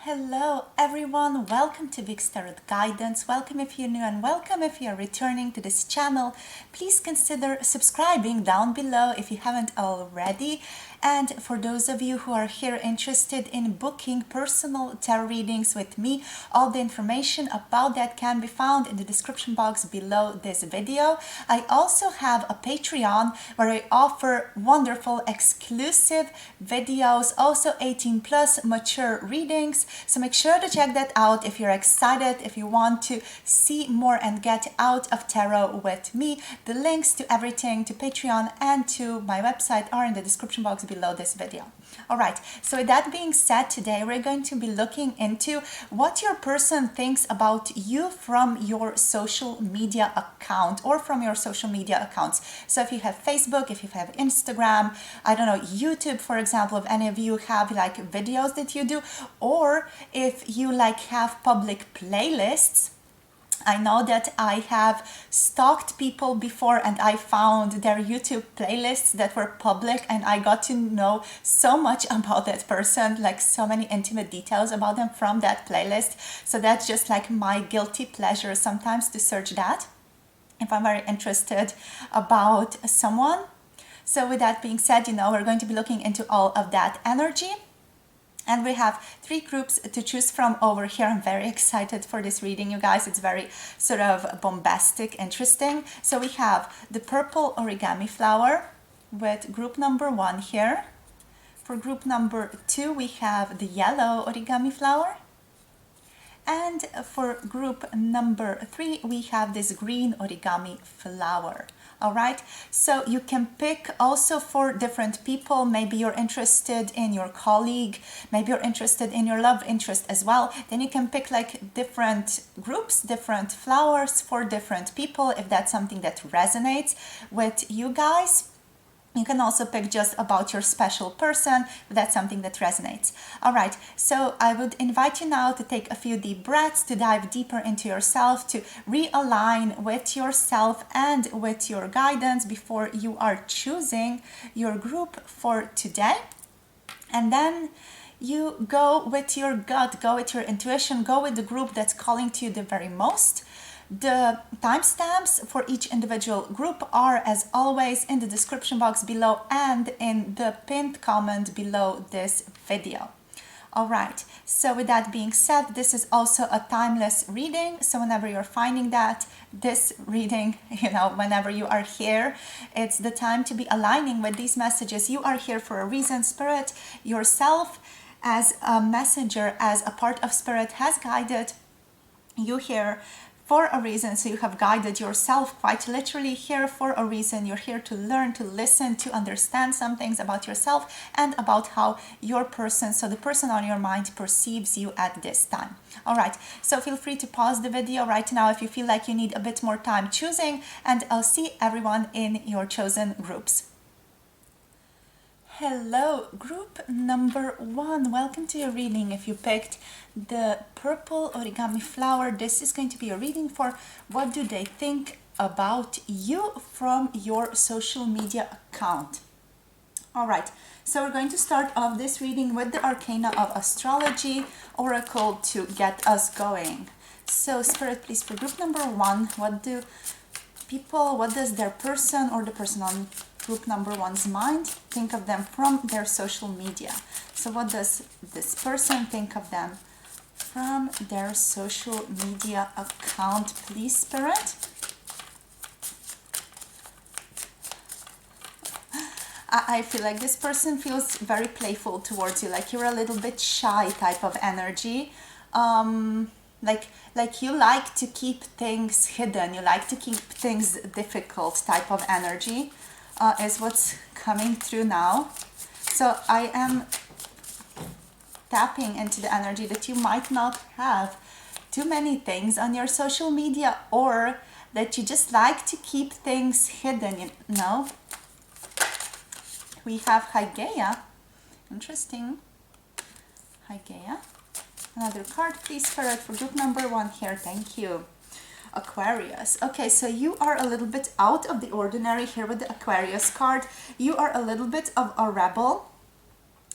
Hello everyone, welcome to Vic's Tarot Guidance. Welcome if you're new and welcome if you're returning to this channel. Please consider subscribing down below if you haven't already. And for those of you who are here interested in booking personal tarot readings with me, all the information about that can be found in the description box below this video. I also have a Patreon where I offer wonderful exclusive videos, also 18+ mature readings. So make sure to check that out if you're excited, if you want to see more and get out of tarot with me. The links to everything, to Patreon and to my website are in the description box below this video. Alright, so with that being said, today we're going to be looking into what your person thinks about you from your social media account or from your social media accounts. So if you have Facebook, if you have Instagram, I don't know, YouTube, for example, if any of you have like videos that you do, or if you like have public playlists. I know that I have stalked people before and I found their YouTube playlists that were public and I got to know so much about that person, like so many intimate details about them from that playlist. So that's just like my guilty pleasure sometimes to search that if I'm very interested about someone. So with that being said, we're going to be looking into all of that energy. And we have 3 groups to choose from over here. I'm very excited for this reading, you guys. It's very sort of bombastic, interesting. So we have the purple origami flower with group number 1 here. For group number 2, we have the yellow origami flower. And for group number 3, we have this green origami flower. All right, so you can pick also for different people. Maybe you're interested in your colleague, maybe you're interested in your love interest as well. Then you can pick like different groups, different flowers for different people if that's something that resonates with you guys. You can also pick just about your special person, if that's something that resonates. All right, so I would invite you now to take a few deep breaths, to dive deeper into yourself, to realign with yourself and with your guidance before you are choosing your group for today. And then you go with your gut, go with your intuition, go with the group that's calling to you the very most. The timestamps for each individual group are, as always, in the description box below and in the pinned comment below this video. All right, so with that being said, this is also a timeless reading. So whenever you're finding that this reading, whenever you are here, it's the time to be aligning with these messages. You are here for a reason. Spirit, yourself as a messenger, as a part of Spirit, has guided you here for a reason. So you have guided yourself quite literally here for a reason. You're here to learn, to listen, to understand some things about yourself and about how your person, so the person on your mind, perceives you at this time. All right, so feel free to pause the video right now if you feel like you need a bit more time choosing, and I'll see everyone in your chosen groups. Hello, group number 1. Welcome to your reading. If you picked the purple origami flower, this is going to be a reading for what do they think about you from your social media account. All right, so we're going to start off this reading with the Arcana of Astrology Oracle to get us going. So Spirit, please, for group number 1, what does their person or the person on group number 1's mind think of them from their social media? So what does this person think of them from their social media account, please, Spirit? I feel like this person feels very playful towards you, like you're a little bit shy type of energy. Like you like to keep things hidden, you like to keep things difficult type of energy. Is what's coming through now. So I am tapping into the energy that you might not have too many things on your social media, or that you just like to keep things hidden, We have Hygeia. Interesting. Hygeia. Another card, please, Spirit, for group number 1 here. Thank you. Aquarius. Okay, so you are a little bit out of the ordinary here with the Aquarius card. You are a little bit of a rebel.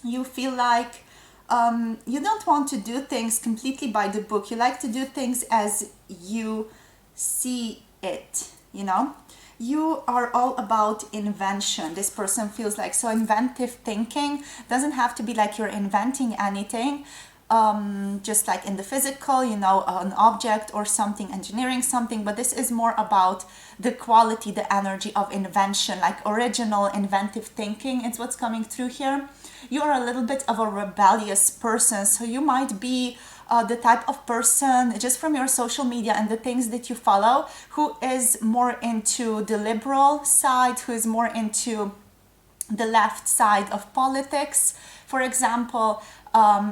You feel like You don't want to do things completely by the book. You like to do things as you see it, you know. You are all about invention. This person feels like so inventive thinking. Doesn't have to be like you're inventing anything, just like in the physical, you know, an object or something, engineering something, but this is more about the quality, the energy of invention, like original inventive thinking. It's what's coming through here. You are a little bit of a rebellious person, so you might be the type of person, just from your social media and the things that you follow, who is more into the liberal side, who is more into the left side of politics. For example,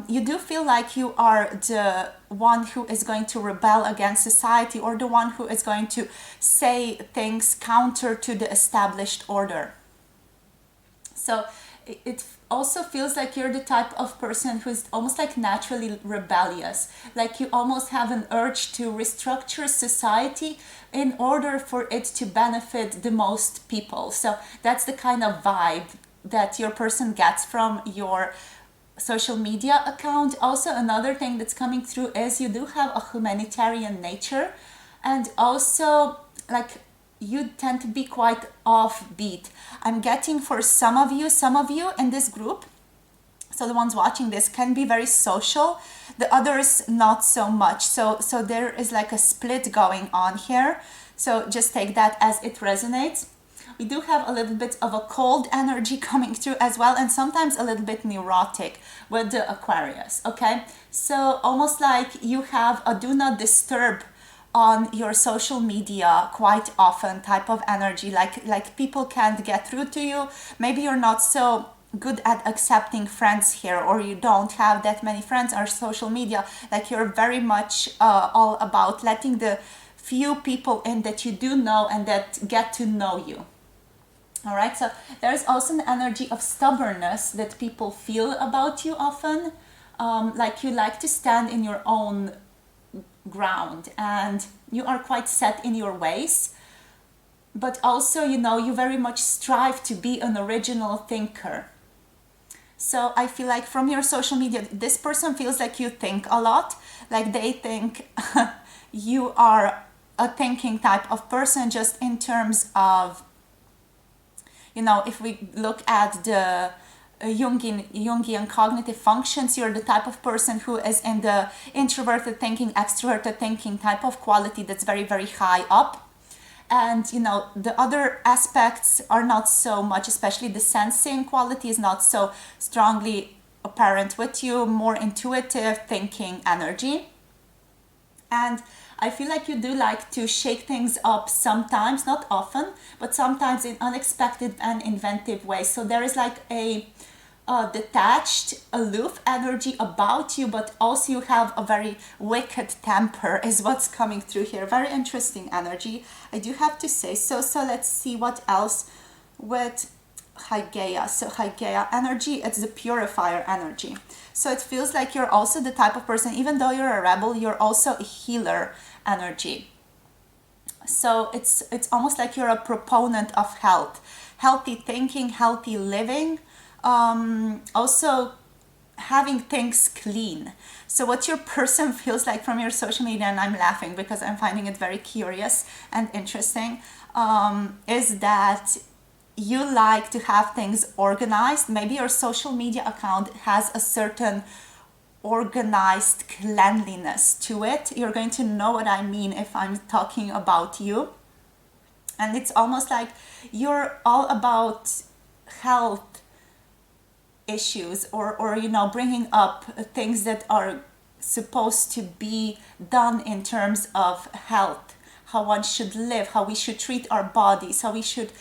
you do feel like you are the one who is going to rebel against society, or the one who is going to say things counter to the established order. So it also feels like you're the type of person who's almost like naturally rebellious. Like you almost have an urge to restructure society in order for it to benefit the most people. So that's the kind of vibe that your person gets from your social media account. Also, another thing that's coming through is you do have a humanitarian nature, and also like you tend to be quite offbeat. I'm getting for some of you in this group, so the ones watching this, can be very social, the others not so much. So there is like a split going on here. So just take that as it resonates. We do have a little bit of a cold energy coming through as well, and sometimes a little bit neurotic with the Aquarius, okay? So almost like you have a do not disturb on your social media quite often type of energy, like people can't get through to you. Maybe you're not so good at accepting friends here, or you don't have that many friends on social media. Like you're very much all about letting the few people in that you do know and that get to know you. All right, so there's also an energy of stubbornness that people feel about you often. Like you like to stand in your own ground and you are quite set in your ways, but also, you know, you very much strive to be an original thinker. So I feel like from your social media, this person feels like you think a lot, like they think you are a thinking type of person, just in terms of, you know, if we look at the Jungian cognitive functions, you're the type of person who is in the introverted thinking, extroverted thinking type of quality that's very, very high up. And, you know, the other aspects are not so much, especially the sensing quality is not so strongly apparent with you, more intuitive thinking energy. And I feel like you do like to shake things up sometimes, not often, but sometimes in unexpected and inventive ways. So there is like a detached, aloof energy about you, but also you have a very wicked temper is what's coming through here. Very interesting energy, I do have to say. So let's see what else with Hygeia. So Hygeia energy, it's the purifier energy. So it feels like you're also the type of person, even though you're a rebel, you're also a healer energy. So it's almost like you're a proponent of health, healthy thinking, healthy living, also having things clean. So what your person feels like from your social media, and I'm laughing because I'm finding it very curious and interesting, is that you like to have things organized. Maybe your social media account has a certain organized cleanliness to it. You're going to know what I mean if I'm talking about you. And it's almost like you're all about health issues, or you know, bringing up things that are supposed to be done in terms of health, how one should live, how we should treat our bodies, how we should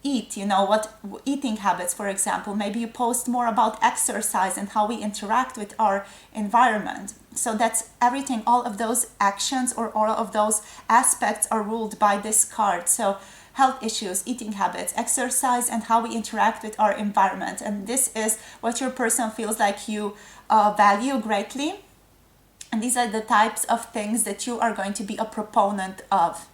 eat, you know, what eating habits, for example. Maybe you post more about exercise and how we interact with our environment. So that's everything. All of those actions or all of those aspects are ruled by this card. So health issues, eating habits, exercise, and how we interact with our environment. And this is what your person feels like you value greatly. And these are the types of things that you are going to be a proponent of.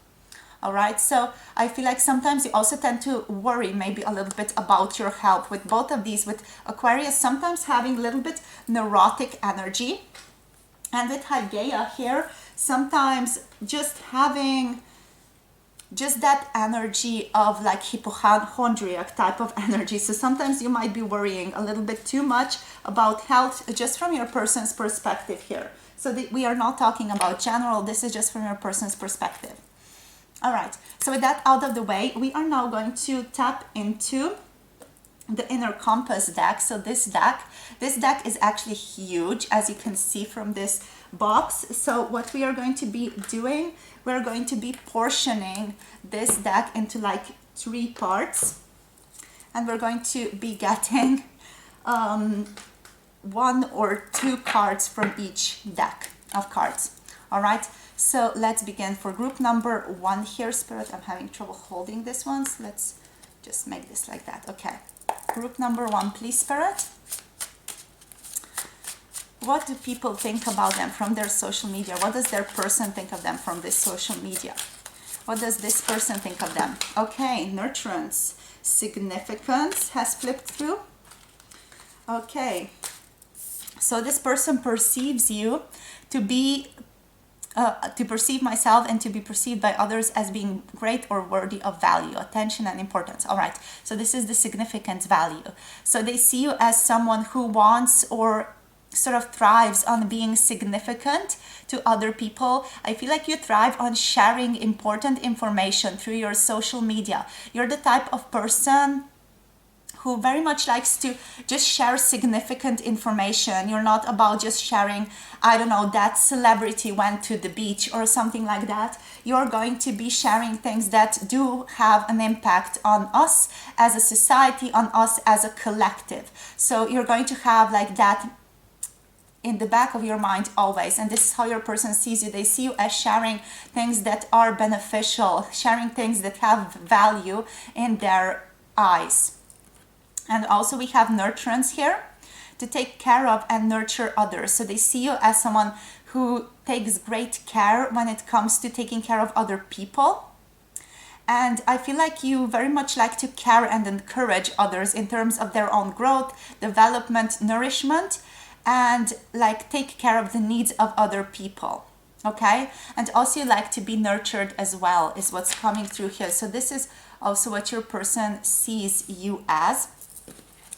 All right, so I feel like sometimes you also tend to worry maybe a little bit about your health with both of these. With Aquarius, sometimes having a little bit neurotic energy, and with Hygeia here, sometimes just having just that energy of like hypochondriac type of energy. So sometimes you might be worrying a little bit too much about health just from your person's perspective here. So we are not talking about general, this is just from your person's perspective. All right, so with that out of the way, we are now going to tap into the inner compass deck. So this deck is actually huge, as you can see from this box. So what we are going to be doing, we're going to be portioning this deck into like 3 parts, and we're going to be getting 1 or 2 cards from each deck of cards. All right, so let's begin. For group number 1 here, Spirit, I'm having trouble holding this one, so let's just make this like that. Okay, group number 1, please, Spirit. What do people think about them from their social media? What does their person think of them from this social media? What does this person think of them? Okay, nurturance, significance has flipped through. Okay, so this person perceives you to be to perceive myself and to be perceived by others as being great or worthy of value, attention, and importance. All right, so this is the significance value. So they see you as someone who wants or sort of thrives on being significant to other people. I feel like you thrive on sharing important information through your social media. You're the type of person who very much likes to just share significant information. You're not about just sharing, I don't know, that celebrity went to the beach or something like that. You're going to be sharing things that do have an impact on us as a society, on us as a collective. So you're going to have like that in the back of your mind always, and this is how your person sees you. They see you as sharing things that are beneficial, sharing things that have value in their eyes. And also we have nurturance here, to take care of and nurture others. So they see you as someone who takes great care when it comes to taking care of other people. And I feel like you very much like to care and encourage others in terms of their own growth, development, nourishment, and like take care of the needs of other people. Okay, and also you like to be nurtured as well, is what's coming through here. So this is also what your person sees you as.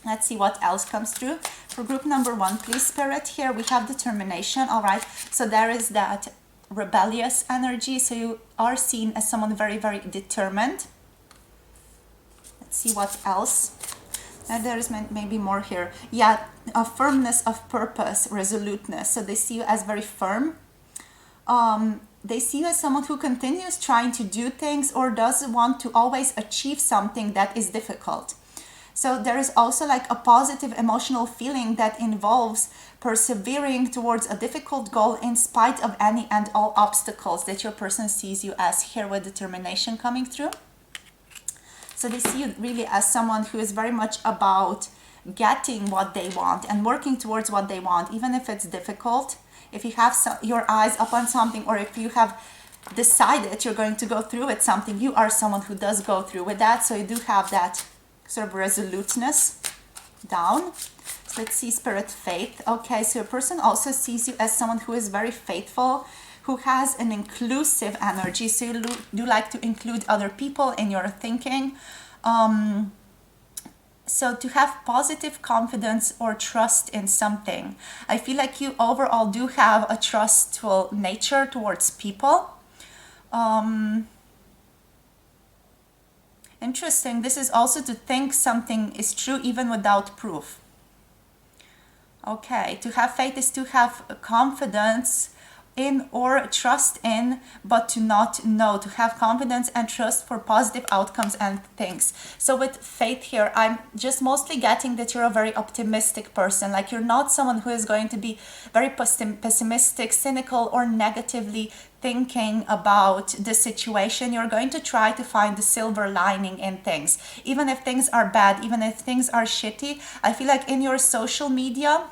Let's see what else comes through. For group number 1, please, Spirit, here we have determination. All right, so there is that rebellious energy. So you are seen as someone very, very determined. Let's see what else. And there is maybe more here. Yeah, a firmness of purpose, resoluteness. So they see you as very firm. They see you as someone who continues trying to do things or does want to always achieve something that is difficult. So there is also like a positive emotional feeling that involves persevering towards a difficult goal in spite of any and all obstacles that your person sees you as, here with determination coming through. So they see you really as someone who is very much about getting what they want and working towards what they want, even if it's difficult. If you have your eyes up on something, or if you have decided you're going to go through with something, you are someone who does go through with that. So you do have that sort of resoluteness down. So let's see, Spirit, faith. Okay, so your person also sees you as someone who is very faithful, who has an inclusive energy. So you do like to include other people in your thinking. So to have positive confidence or trust in something. I feel like you overall do have a trustful nature towards people. Interesting. This is also to think something is true even without proof. Okay, to have faith is to have confidence in or trust in, but to not know, to have confidence and trust for positive outcomes and things. So with faith here, I'm just mostly getting that you're a very optimistic person. Like you're not someone who is going to be very pessimistic, cynical, or negatively thinking about the situation. You're going to try to find the silver lining in things. Even if things are bad, even if things are shitty, I feel like in your social media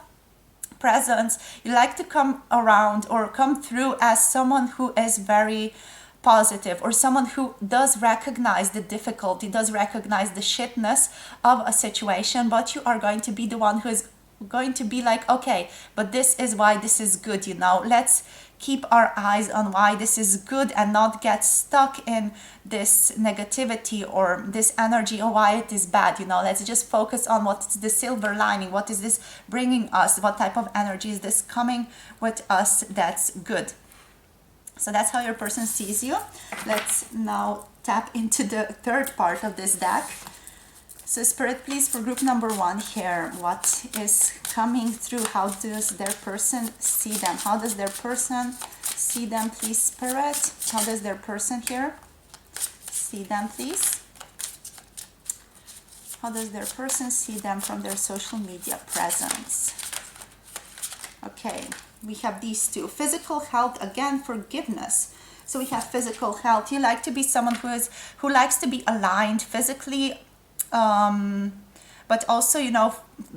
presence, you like to come around or come through as someone who is very positive, or someone who does recognize the difficulty, does recognize the shitness of a situation, but you are going to be the one who is going to be like, okay, but this is why this is good, you know, let's keep our eyes on why this is good and not get stuck in this negativity or this energy or why it is bad, you know. Let's just focus on what's the silver lining, what is this bringing us, what type of energy is this coming with us that's good. So that's how your person sees you. Let's now tap into the third part of this deck. So Spirit, please, for group number 1 here, what is coming through? How does their person see them? How does their person see them, please, Spirit? How does their person here see them, please? How does their person see them from their social media presence? Okay, we have these two. Physical health, again, forgiveness. So we have physical health. You like to be someone who likes to be aligned physically, but also, you know,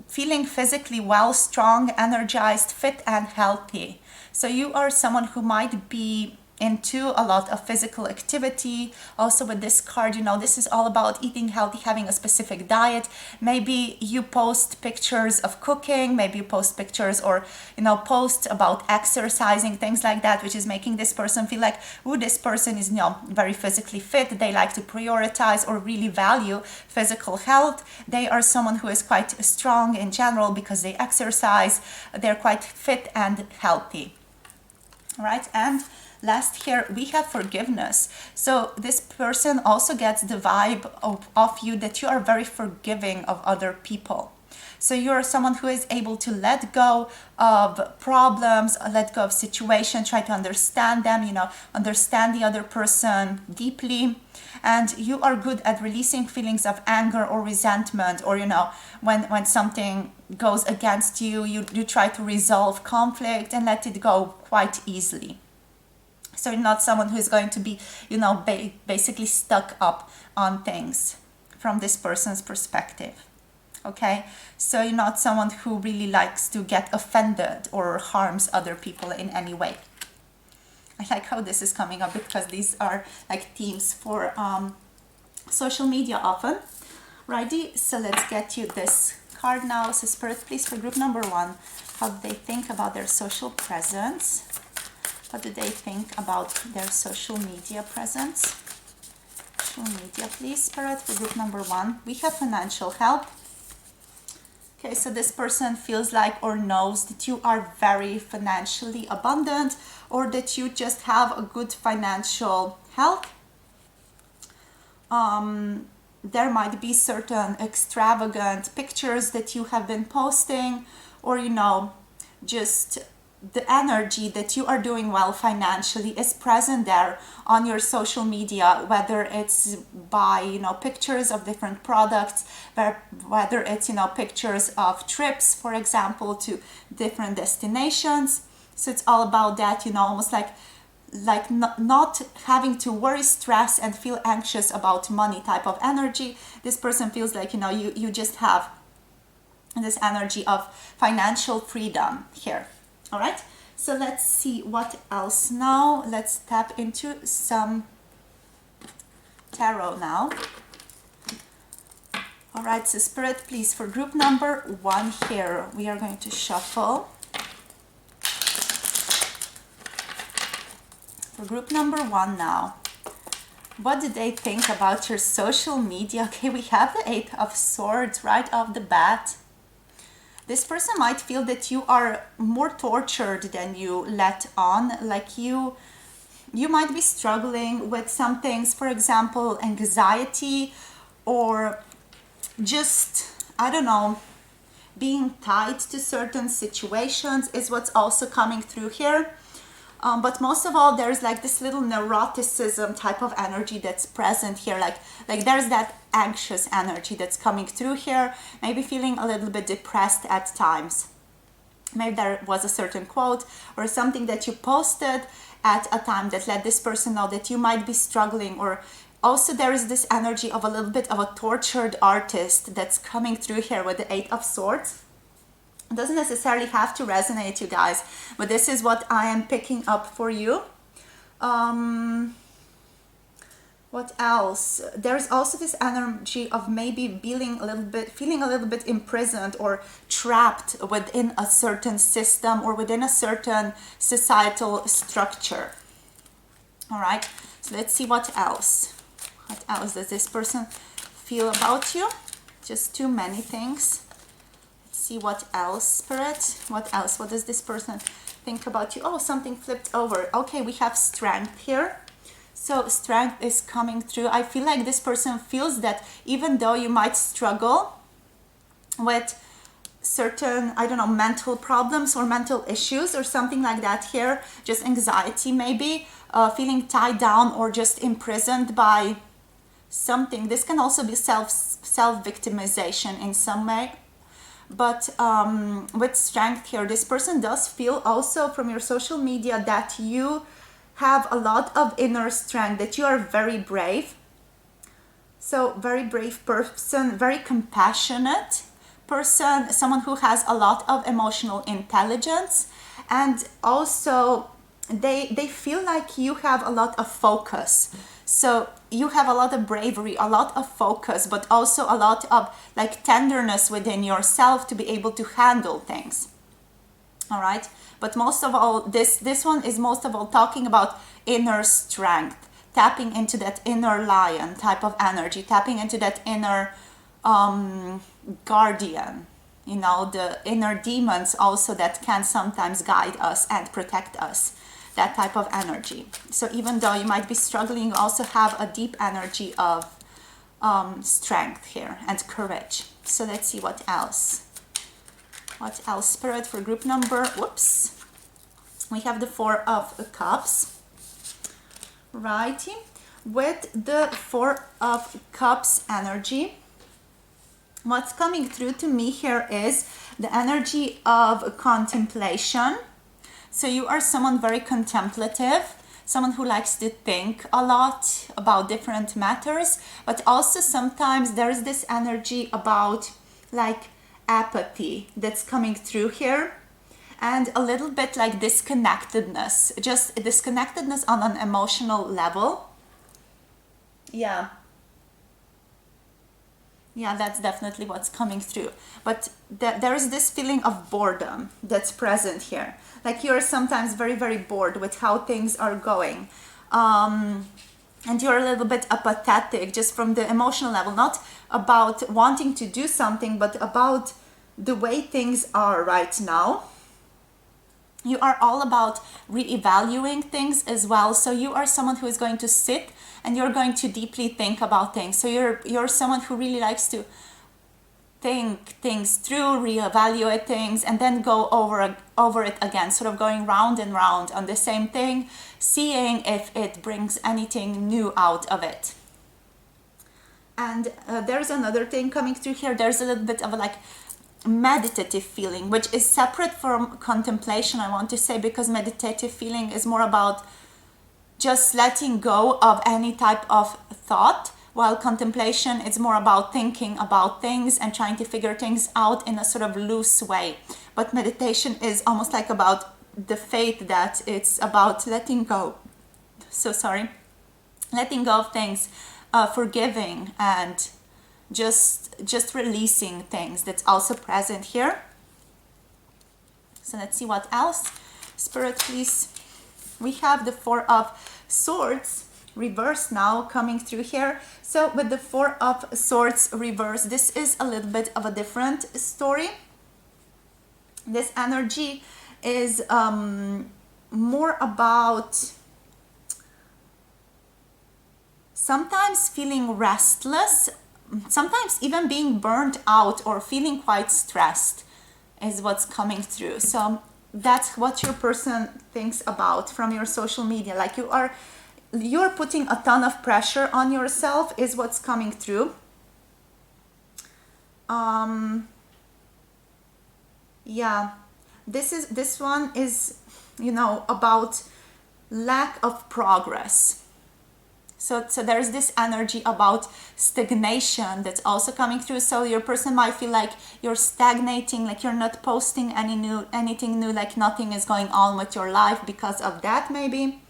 feeling physically well, strong, energized, fit and healthy. So you are someone who might be into a lot of physical activity. Also with this card, you know, this is all about eating healthy, having a specific diet. Maybe you post pictures of cooking, maybe you post pictures or, you know, post about exercising, things like that, which is making this person feel like, oh, this person is, you know, very physically fit. They like to prioritize or really value physical health. They are someone who is quite strong in general because they exercise. They're quite fit and healthy. All right, and last here we have forgiveness. So this person also gets the vibe of you that you are very forgiving of other people. So you're someone who is able to let go of problems, let go of situations, try to understand them, you know, understand the other person deeply. And you are good at releasing feelings of anger or resentment, or, you know, when something goes against you, you try to resolve conflict and let it go quite easily. So you're not someone who is going to be, you know, basically stuck up on things from this person's perspective. Okay, so you're not someone who really likes to get offended or harms other people in any way. I like how this is coming up because these are like themes for social media often. Righty, so let's get you this card now. So Spirit, please, for group number 1, how do they think about their social presence? What do they think about their social media presence? Social media, please, Spirit, for group number 1. We have financial help. Okay, so this person feels like or knows that you are very financially abundant, or that you just have a good financial health. There might be certain extravagant pictures that you have been posting, or, you know, just the energy that you are doing well financially is present there on your social media, whether it's by, you know, pictures of different products, whether it's, you know, pictures of trips, for example, to different destinations. So it's all about that, you know, almost like not having to worry, stress and feel anxious about money type of energy. This person feels like, you know, you just have this energy of financial freedom here. All right, so let's see what else now. Let's tap into some tarot now. All right, so Spirit, please, for group number 1 here, we are going to shuffle. For group number 1 now, what do they think about your social media? Okay, we have the 8 of Swords right off the bat. This person might feel that you are more tortured than you let on, like you might be struggling with some things, for example, anxiety, or just, I don't know, being tied to certain situations is what's also coming through here. But most of all, there's like this little neuroticism type of energy that's present here. Like there's that anxious energy that's coming through here. Maybe feeling a little bit depressed at times. Maybe there was a certain quote or something that you posted at a time that let this person know that you might be struggling. Or also there is this energy of a little bit of a tortured artist that's coming through here with the 8 of Swords. It doesn't necessarily have to resonate, you guys, but this is what I am picking up for you. What else? There's also this energy of maybe feeling a little bit imprisoned or trapped within a certain system or within a certain societal structure. All right, so let's see what else. What else does this person feel about you? Just too many things. Let's see what else, Spirit. What else? What does this person think about you? Oh, something flipped over. Okay, we have strength here. So strength is coming through. I feel like this person feels that even though you might struggle with certain, I don't know, mental problems or mental issues or something like that here, just anxiety maybe, feeling tied down or just imprisoned by something. This can also be self-victimization in some way. But with strength here, this person does feel also from your social media that you have a lot of inner strength, that you are very brave. So very brave person, very compassionate person, someone who has a lot of emotional intelligence, and also they feel like you have a lot of focus. So you have a lot of bravery, a lot of focus, but also a lot of like tenderness within yourself to be able to handle things. All right, but most of all, this one is most of all talking about inner strength, tapping into that inner lion type of energy, tapping into that inner guardian, you know, the inner demons also that can sometimes guide us and protect us, that type of energy. So even though you might be struggling, you also have a deep energy of strength here and courage. So let's see what else. What else, Spirit, for group number, whoops. We have the Four of Cups. Righty. With the Four of Cups energy, what's coming through to me here is the energy of contemplation. So you are someone very contemplative, someone who likes to think a lot about different matters, but also sometimes there is this energy about like apathy that's coming through here, and a little bit like disconnectedness, just disconnectedness on an emotional level. Yeah, that's definitely what's coming through. But there is this feeling of boredom that's present here, like you're sometimes very, very bored with how things are going, and you're a little bit apathetic just from the emotional level, not about wanting to do something, but about the way things are right now. You are all about reevaluating things as well. So you are someone who is going to sit and you're going to deeply think about things. So you're someone who really likes to think things through, reevaluate things, and then go over it again, sort of going round and round on the same thing, seeing if it brings anything new out of it. And there's another thing coming through here. There's a little bit of a like meditative feeling, which is separate from contemplation, I want to say, because meditative feeling is more about just letting go of any type of thought, while contemplation is more about thinking about things and trying to figure things out in a sort of loose way. But meditation is almost like about the faith that it's about letting go. Letting go of things, forgiving, and just releasing things. That's also present here. So let's see what else. Spirit, please. We have the Four of Swords reverse now coming through here. So with the Four of Swords reverse, this is a little bit of a different story. This energy is more about sometimes feeling restless, sometimes even being burnt out or feeling quite stressed is what's coming through. So that's what your person thinks about from your social media. Like you're putting a ton of pressure on yourself is what's coming through. Yeah, this one is, about lack of progress. So there's this energy about stagnation that's also coming through. So your person might feel like you're stagnating, like you're not posting anything new, like nothing is going on with your life because of that maybe.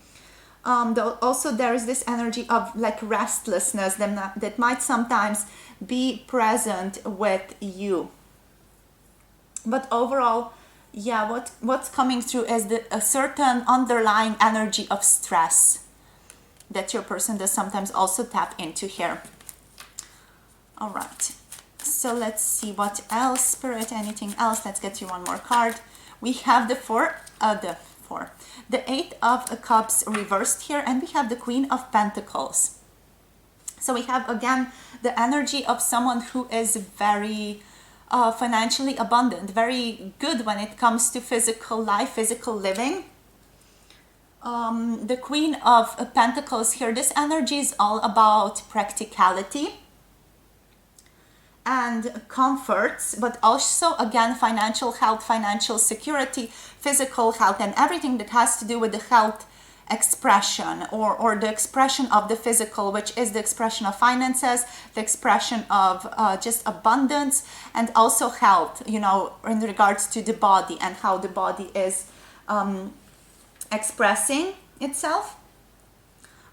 Also there is this energy of like restlessness that might sometimes be present with you. But overall, yeah, what's coming through is a certain underlying energy of stress that your person does sometimes also tap into here. All right, so let's see what else, Spirit, anything else. Let's get you one more card. We have the Eight of Cups reversed here, and we have the Queen of Pentacles. So we have again the energy of someone who is very financially abundant, very good when it comes to physical life, physical living. The Queen of Pentacles here, this energy is all about practicality and comforts, but also again financial health, financial security, physical health, and everything that has to do with the health expression or the expression of the physical, which is the expression of finances, the expression of just abundance, and also health, you know, in regards to the body and how the body is expressing itself.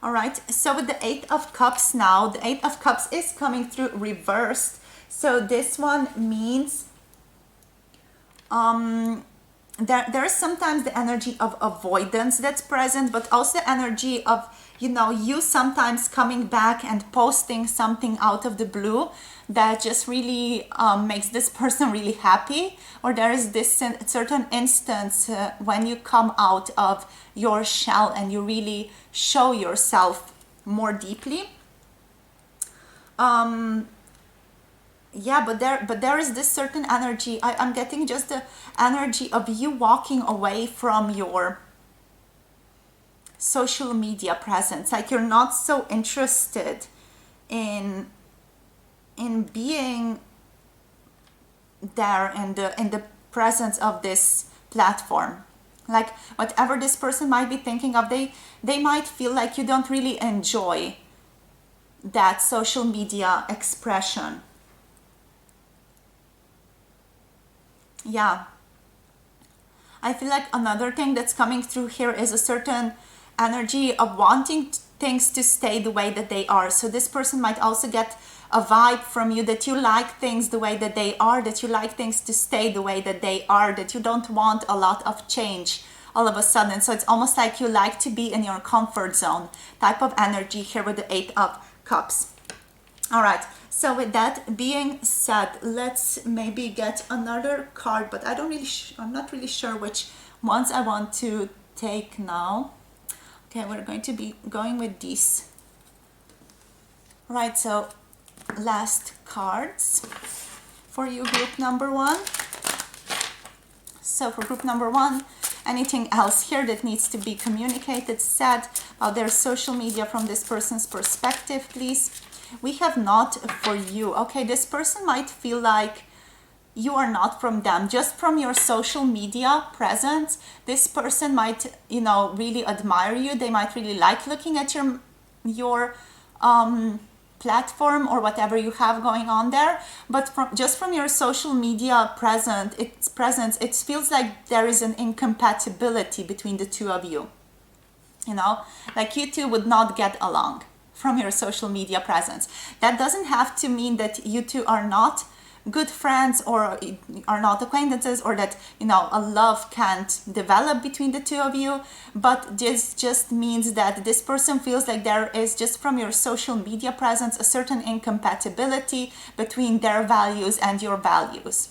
All right, so with the Eight of Cups now, the Eight of Cups is coming through reversed. So this one means there is sometimes the energy of avoidance that's present, but also the energy of, you know, you sometimes coming back and posting something out of the blue that just really makes this person really happy. Or there is this certain instance when you come out of your shell and you really show yourself more deeply. Yeah, but there is this certain energy. I'm getting just the energy of you walking away from your social media presence. Like you're not so interested in being there in the presence of this platform. Like whatever this person might be thinking of, they might feel like you don't really enjoy that social media expression. Yeah, I feel like another thing that's coming through here is a certain energy of wanting things to stay the way that they are. So this person might also get a vibe from you that you like things the way that they are, that you like things to stay the way that they are, that you don't want a lot of change all of a sudden. So it's almost like you like to be in your comfort zone type of energy here with the Eight of Cups. All right, so with that being said, let's maybe get another card, but I'm not really sure which ones I want to take now. Okay, we're going to be going with these. Right, so last cards for you, group number one. So for group number one, anything else here that needs to be communicated, said about their social media from this person's perspective, please. We have not for you. Okay, this person might feel like you are not from them just from your social media presence. This person might, you know, really admire you. They might really like looking at your platform or whatever you have going on there, but from your social media presence, it feels like there is an incompatibility between the two of you. You know, like you two would not get along from your social media presence. That doesn't have to mean that you two are not good friends or are not acquaintances, or that, you know, a love can't develop between the two of you, but this just means that this person feels like there is, just from your social media presence, a certain incompatibility between their values and your values.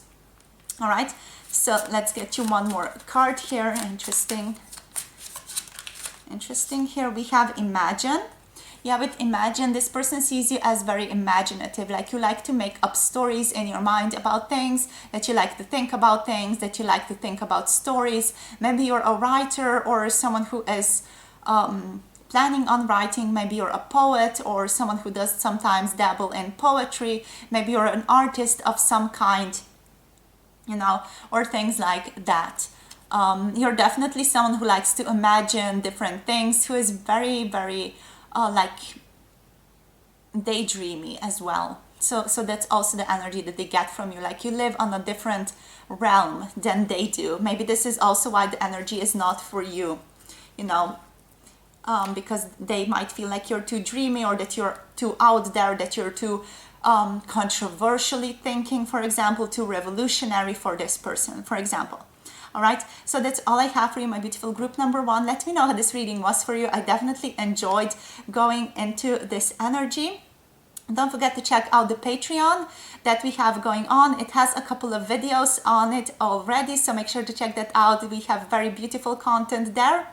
All right, so let's get you one more card here. Interesting here we have Imagine. Yeah, with Imagine, this person sees you as very imaginative, like you like to make up stories in your mind about things, that you like to think about things, that you like to think about stories. Maybe you're a writer or someone who is planning on writing. Maybe you're a poet or someone who does sometimes dabble in poetry. Maybe you're an artist of some kind, you know, or things like that. You're definitely someone who likes to imagine different things, who is very, very like daydreamy as well. So that's also the energy that they get from you, like you live on a different realm than they do. Maybe this is also why the energy is not for you, you know. because they might feel like you're too dreamy, or that you're too out there, that you're too controversially thinking, for example, too revolutionary for this person, for example. All right, so that's all I have for you, my beautiful group number one. Let me know how this reading was for you. I definitely enjoyed going into this energy. Don't forget to check out the Patreon that we have going on. It has a couple of videos on it already, so make sure to check that out. We have very beautiful content there.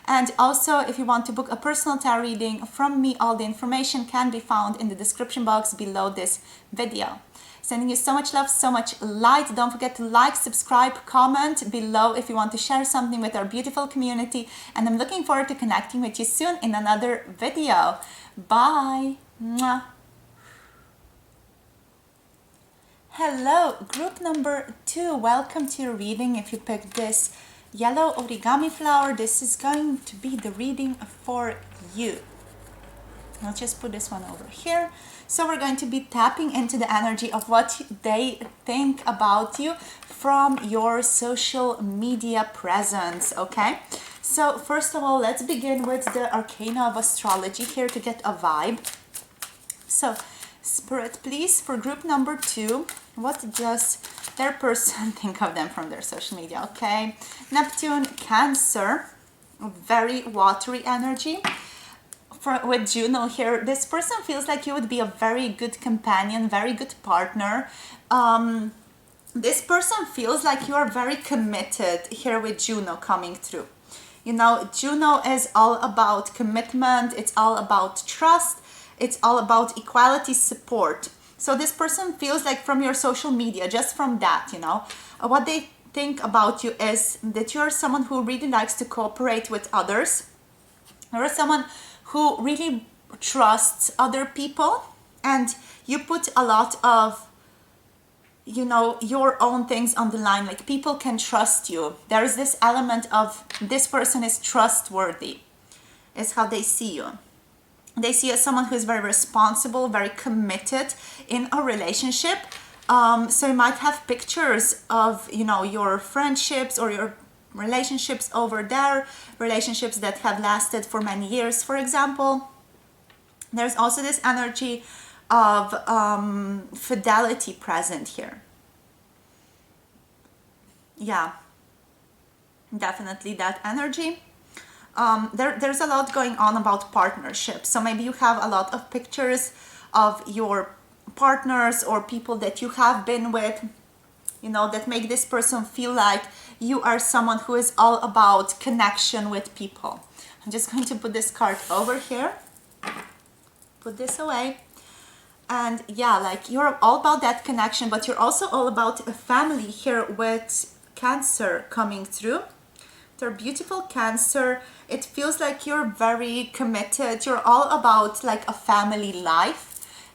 And also, if you want to book a personal tarot reading from me, all the information can be found in the description box below this video. Sending you so much love, so much light. Don't forget to like, subscribe, comment below if you want to share something with our beautiful community. And I'm looking forward to connecting with you soon in another video. Bye. Mwah. Hello, group number two. Welcome to your reading. If you picked this yellow origami flower, this is going to be the reading for you. I'll just put this one over here. So we're going to be tapping into the energy of what they think about you from your social media presence, okay? So first of all, let's begin with the arcana of astrology here to get a vibe. So Spirit, please, for group number two, what does their person think of them from their social media? Okay, Neptune, Cancer, very watery energy. With Juno here, this person feels like you would be a very good companion, very good partner. This person feels like you are very committed here with Juno coming through. You know, Juno is all about commitment, it's all about trust, it's all about equality, support. So this person feels like from your social media, just from that, you know, what they think about you is that you're someone who really likes to cooperate with others. You're someone who really trusts other people, and you put a lot of, you know, your own things on the line. Like, people can trust you. There is this element of this person is trustworthy, is how they see you. They see you as someone who is very responsible, very committed in a relationship. So you might have pictures of, you know, your friendships or your relationships over there, relationships that have lasted for many years, for example. There's also this energy of fidelity present here. Yeah, definitely that energy. There's a lot going on about partnerships. So maybe you have a lot of pictures of your partners or people that you have been with, you know, that make this person feel like you are someone who is all about connection with people. I'm just going to put this card over here, put this away. And yeah, like, you're all about that connection, but you're also all about a family here with Cancer coming through. They're beautiful Cancer. It feels like you're very committed. You're all about like a family life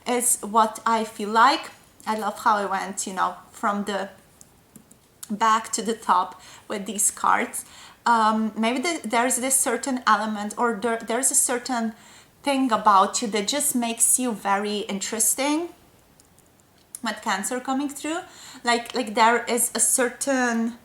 is what I feel like. I love how I went, you know, from the back to the top with these cards. Maybe there's this certain element, or there's a certain thing about you that just makes you very interesting with Cancer coming through. Like there is a certain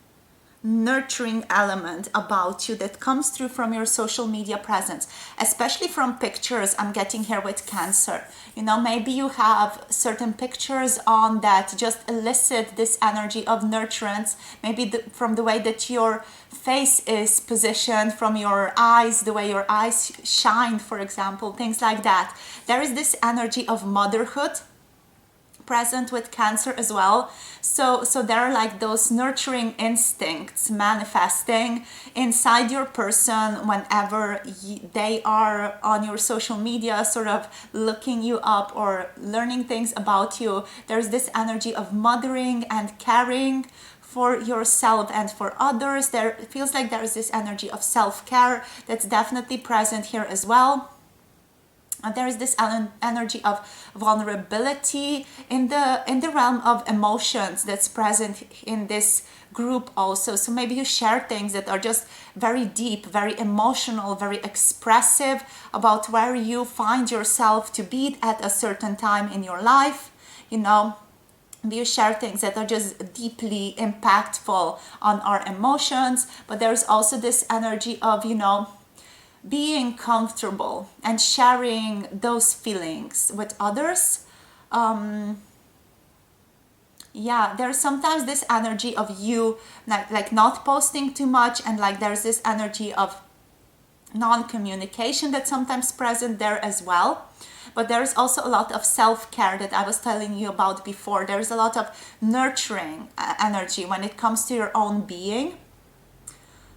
nurturing element about you that comes through from your social media presence, especially from pictures I'm getting here with Cancer. You know, maybe you have certain pictures on that just elicit this energy of nurturance, maybe from the way that your face is positioned, from your eyes, the way your eyes shine, for example, things like that. There is this energy of motherhood present with Cancer as well. So there are like those nurturing instincts manifesting inside your person whenever they are on your social media, sort of looking you up or learning things about you. There's this energy of mothering and caring for yourself and for others. There, it feels like there is this energy of self-care that's definitely present here as well. There is this energy of vulnerability in the realm of emotions that's present in this group also. So maybe you share things that are just very deep, very emotional, very expressive about where you find yourself to be at a certain time in your life. You know, you share things that are just deeply impactful on our emotions. But there's also this energy of, you know, being comfortable and sharing those feelings with others. Yeah, there's sometimes this energy of you like not posting too much, and like there's this energy of non-communication that's sometimes present there as well. But there's also a lot of self-care that I was telling you about before. There's a lot of nurturing energy when it comes to your own being.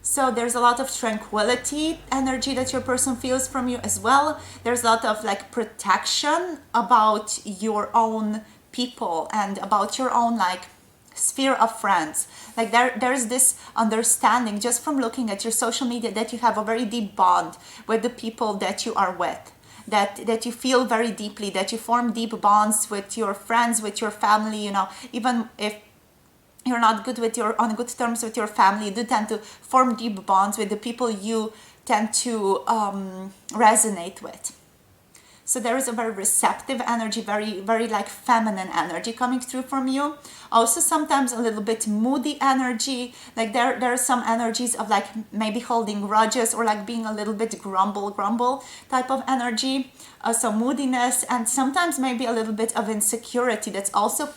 So there's a lot of tranquility energy that your person feels from you as well. There's a lot of like protection about your own people and about your own like sphere of friends. Like there's this understanding just from looking at your social media that you have a very deep bond with the people that you are with, that you feel very deeply, that you form deep bonds with your friends, with your family. You know, even if you're not good with your on good terms with your family, you do tend to form deep bonds with the people you tend to resonate with. So there is a very receptive energy, very like feminine energy coming through from you. Also sometimes a little bit moody energy. Like there are some energies of like maybe holding grudges or like being a little bit grumble type of energy. So moodiness, and sometimes maybe a little bit of insecurity that's also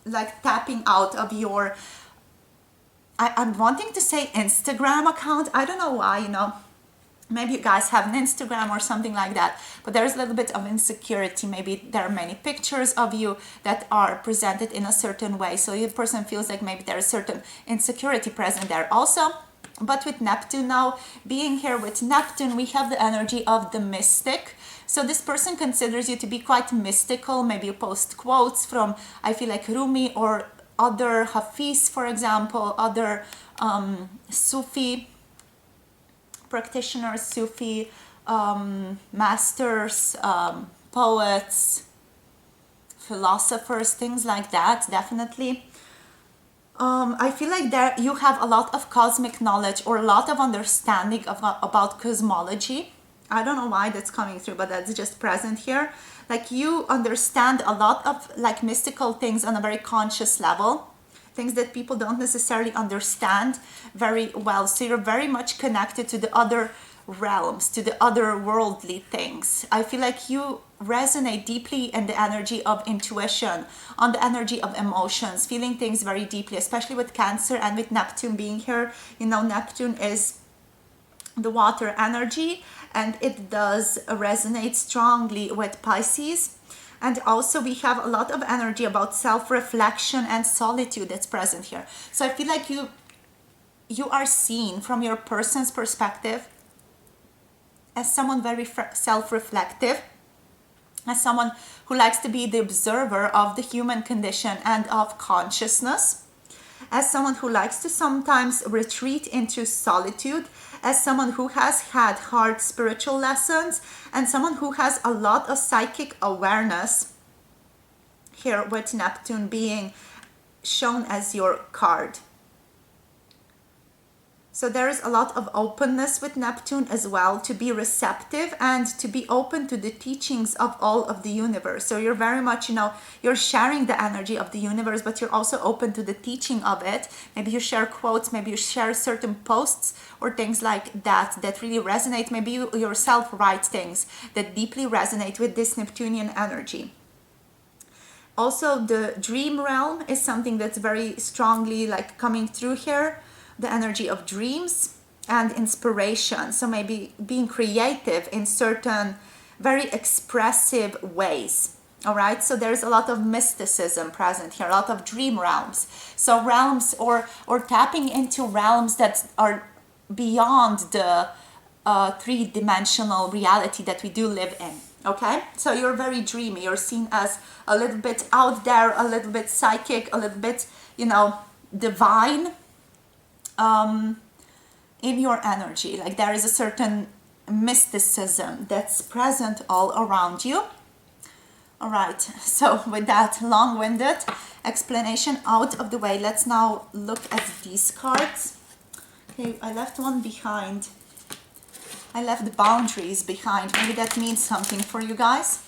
like tapping out of your, I'm wanting to say Instagram account. I don't know why, you know. Maybe you guys have an Instagram or something like that, but there's a little bit of insecurity. Maybe there are many pictures of you that are presented in a certain way, so your person feels like maybe there's certain insecurity present there also. But with Neptune now, being here with Neptune, we have the energy of the mystic. So this person considers you to be quite mystical. Maybe you post quotes from, I feel like, Rumi or other Hafiz, for example, other Sufi practitioners, Sufi masters, poets, philosophers, things like that, definitely. I feel like there you have a lot of cosmic knowledge or a lot of understanding about cosmology. I don't know why that's coming through, but that's just present here. Like you understand a lot of like mystical things on a very conscious level, things that people don't necessarily understand very well. So you're very much connected to the other realms, to the other worldly things. I feel like you resonate deeply in the energy of intuition, on the energy of emotions, feeling things very deeply, especially with Cancer and with Neptune being here. You know, Neptune is the water energy, and it does resonate strongly with Pisces. And also we have a lot of energy about self-reflection and solitude that's present here. So I feel like you are seen from your person's perspective as someone very self-reflective, as someone who likes to be the observer of the human condition and of consciousness, as someone who likes to sometimes retreat into solitude, as someone who has had hard spiritual lessons, and someone who has a lot of psychic awareness, here with Neptune being shown as your card. So there is a lot of openness with Neptune as well, to be receptive and to be open to the teachings of all of the universe. So you're very much, you know, you're sharing the energy of the universe, but you're also open to the teaching of it. Maybe you share quotes, maybe you share certain posts or things like that that really resonate. Maybe you yourself write things that deeply resonate with this Neptunian energy. Also, the dream realm is something that's very strongly like coming through here. The energy of dreams and inspiration. So maybe being creative in certain very expressive ways. All right, so there's a lot of mysticism present here, a lot of dream realms. So realms or tapping into realms that are beyond the three-dimensional reality that we do live in. Okay, so you're very dreamy. You're seen as a little bit out there, a little bit psychic, a little bit, you know, divine. In your energy, like there is a certain mysticism that's present all around you. All right, so with that long-winded explanation out of the way, let's now look at these cards. Okay, I left one behind. I left the boundaries behind. Maybe that means something for you guys.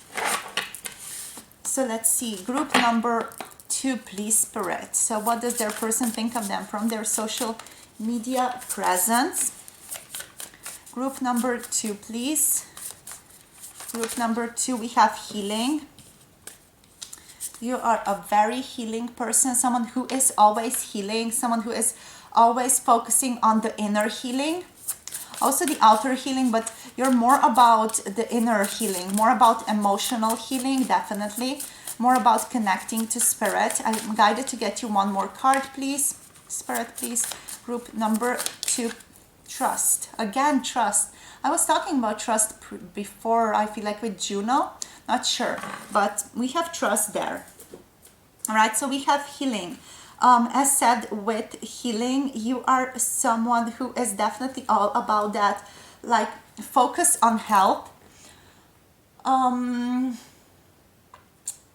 So let's see, group number 2, please, Spirit. So what does their person think of them from their social media presence? Group number 2, please. Group number 2, we have healing. You are a very healing person, someone who is always healing, someone who is always focusing on the inner healing, also the outer healing, but you're more about the inner healing, more about emotional healing, definitely, more about connecting to spirit. I'm guided to get you one more card, please. Spirit, please. Group number 2, trust. Again, trust. I was talking about trust before, I feel like with Juno, not sure, but we have trust there. All right, so we have healing. As said, with healing, you are someone who is definitely all about that, like focus on health.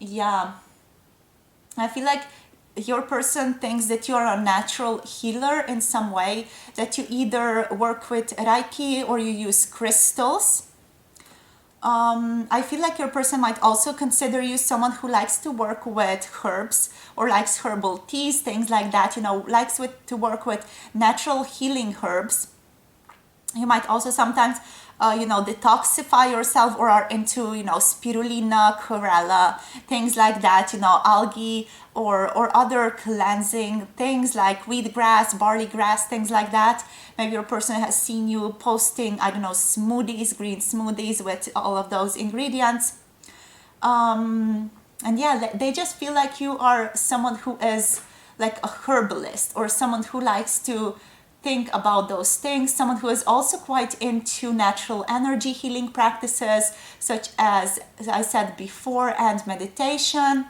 Yeah, I feel like your person thinks that you're a natural healer in some way, that you either work with Reiki or you use crystals. I feel like your person might also consider you someone who likes to work with herbs or likes herbal teas, things like that, you know, likes to work with natural healing herbs. You might also sometimes, detoxify yourself or are into, spirulina, chlorella, things like that, algae or other cleansing things like wheatgrass, barley grass, things like that. Maybe your person has seen you posting, I don't know, smoothies, green smoothies with all of those ingredients. And yeah, they just feel like you are someone who is like a herbalist or someone who likes to think about those things, someone who is also quite into natural energy healing practices, such as I said before, and meditation.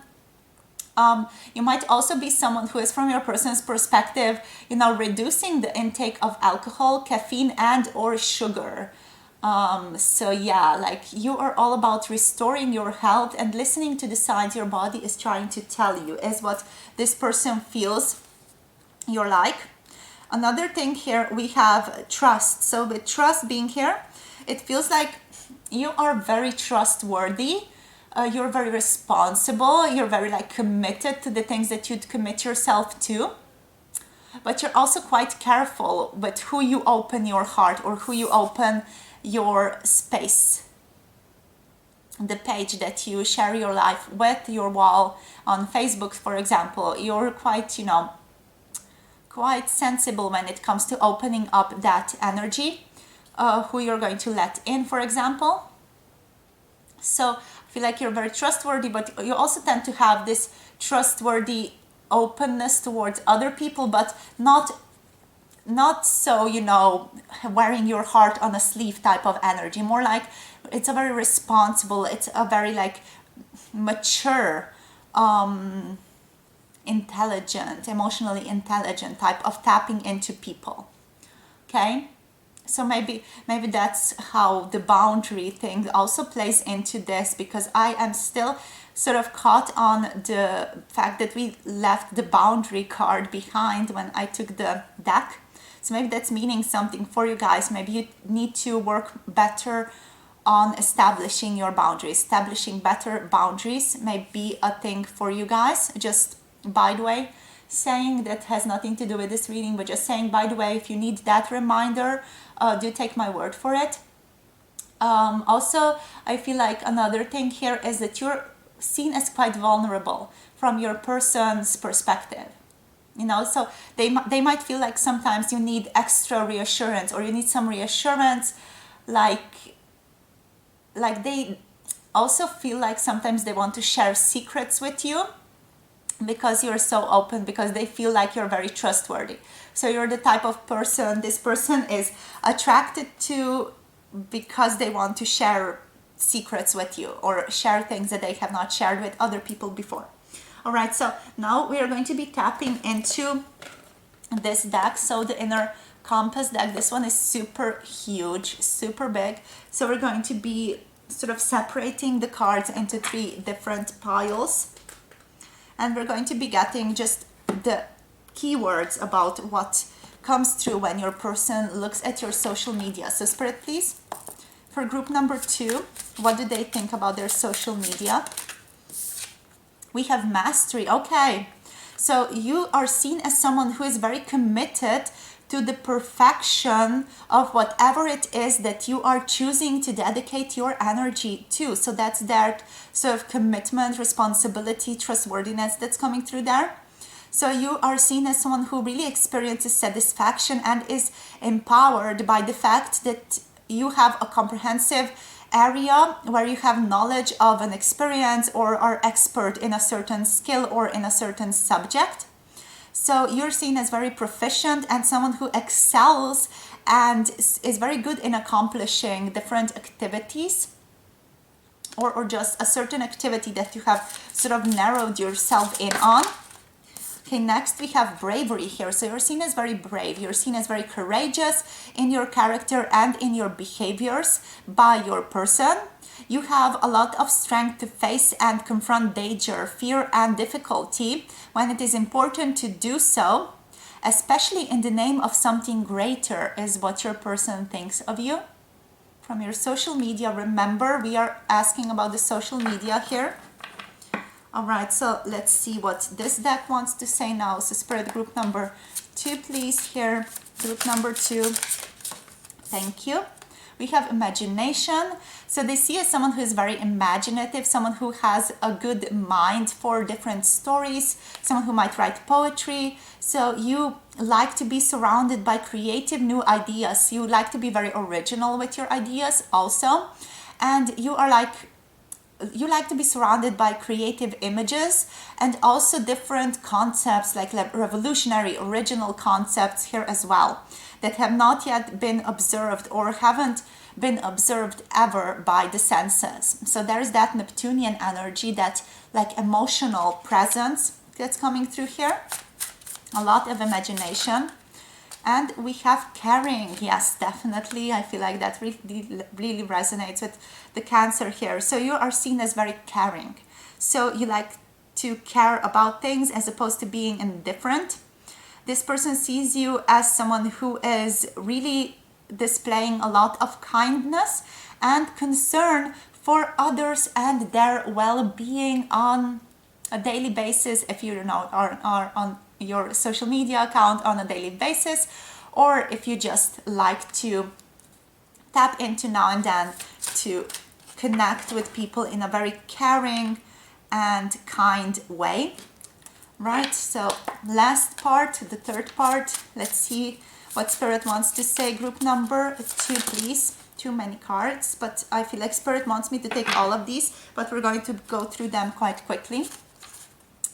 You might also be someone who is, from your person's perspective, reducing the intake of alcohol, caffeine, and or sugar. So yeah, like you are all about restoring your health and listening to the signs your body is trying to tell you is what this person feels you're like. Another thing here, we have trust. So with trust being here, it feels like you are very trustworthy. You're very responsible. You're very like committed to the things that you'd commit yourself to. But you're also quite careful with who you open your heart or who you open your space. The page that you share your life with, your wall on Facebook, for example, you're quite, quite sensible when it comes to opening up that energy, who you're going to let in, for example. So I feel like you're very trustworthy, but you also tend to have this trustworthy openness towards other people, but not so, wearing your heart on a sleeve type of energy. More like it's a very responsible, it's a very like mature, intelligent, emotionally intelligent type of tapping into people. Okay, so maybe that's how the boundary thing also plays into this, because I am still sort of caught on the fact that we left the boundary card behind when I took the deck. So maybe that's meaning something for you guys. Maybe you need to work better on establishing your boundaries. Establishing better boundaries may be a thing for you guys. Just by the way, saying that has nothing to do with this reading, but just saying, by the way, if you need that reminder, do take my word for it. Also, I feel like another thing here is that you're seen as quite vulnerable from your person's perspective. So they might feel like sometimes you need extra reassurance, or you need some reassurance, like they also feel like sometimes they want to share secrets with you because you're so open, because they feel like you're very trustworthy. So you're the type of person this person is attracted to because they want to share secrets with you or share things that they have not shared with other people before. All right, so now we are going to be tapping into this deck. So the inner compass deck, this one is super huge, super big. So we're going to be sort of separating the cards into 3 different piles. And we're going to be getting just the keywords about what comes through when your person looks at your social media. So Spirit, please, for group number 2, what do they think about their social media? We have mastery. Okay, so you are seen as someone who is very committed to the perfection of whatever it is that you are choosing to dedicate your energy to. So that's that sort of commitment, responsibility, trustworthiness that's coming through there. So you are seen as someone who really experiences satisfaction and is empowered by the fact that you have a comprehensive area where you have knowledge of an experience or are expert in a certain skill or in a certain subject. So you're seen as very proficient and someone who excels and is very good in accomplishing different activities, or just a certain activity that you have sort of narrowed yourself in on. Okay, next we have bravery here. So you're seen as very brave. You're seen as very courageous in your character and in your behaviors by your person. You have a lot of strength to face and confront danger, fear, and difficulty when it is important to do so, especially in the name of something greater, is what your person thinks of you. From your social media, remember, we are asking about the social media here. All right, so let's see what this deck wants to say now. So spirit group number 2, please, here. Group number 2. Thank you. We have imagination. So they see as someone who is very imaginative, someone who has a good mind for different stories, someone who might write poetry. So you like to be surrounded by creative new ideas. You like to be very original with your ideas also. And you like to be surrounded by creative images and also different concepts, like revolutionary, original concepts here as well, that have not yet been observed or haven't been observed ever by the senses. So there's that Neptunian energy, that like emotional presence that's coming through here. A lot of imagination. And we have caring. Yes, definitely. I feel like that really resonates with the Cancer here. So you are seen as very caring. So you like to care about things as opposed to being indifferent. This person sees you as someone who is really displaying a lot of kindness and concern for others and their well-being on a daily basis. If you are on your social media account on a daily basis, or if you just like to tap into now and then to connect with people in a very caring and kind way. Right, so last part, the third part. Let's see what Spirit wants to say. Group number 2, please. Too many cards, but I feel like Spirit wants me to take all of these, but we're going to go through them quite quickly.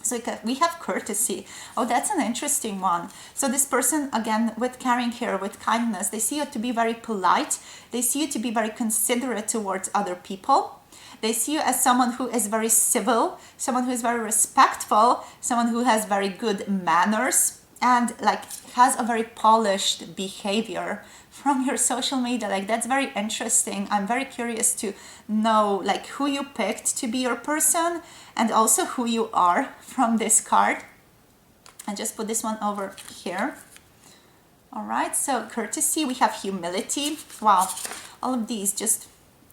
So we have courtesy. Oh, that's an interesting one. So this person, again, with caring here, with kindness, they see you to be very polite. They see you to be very considerate towards other people. They see you as someone who is very civil, someone who is very respectful, someone who has very good manners and like has a very polished behavior. From your social media, like that's very interesting. I'm very curious to know like who you picked to be your person and also who you are from this card. And just put this one over here. All right, so courtesy, we have humility. Wow, all of these just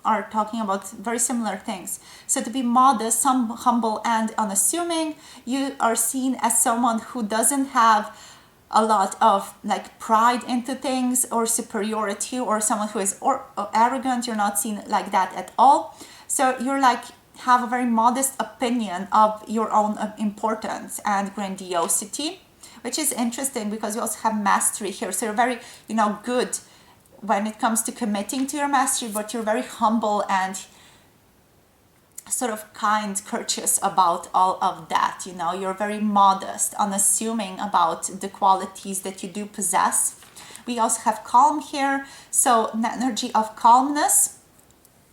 are talking about very similar things. So to be modest, humble and unassuming, you are seen as someone who doesn't have a lot of like pride into things or superiority, or someone who is arrogant. You're not seen like that at all. So you're like have a very modest opinion of your own importance and grandiosity, which is interesting because you also have mastery here. So you're very, good when it comes to committing to your mastery, but you're very humble and sort of kind, courteous about all of that. You're very modest, unassuming about the qualities that you do possess. We also have calm here, so an energy of calmness.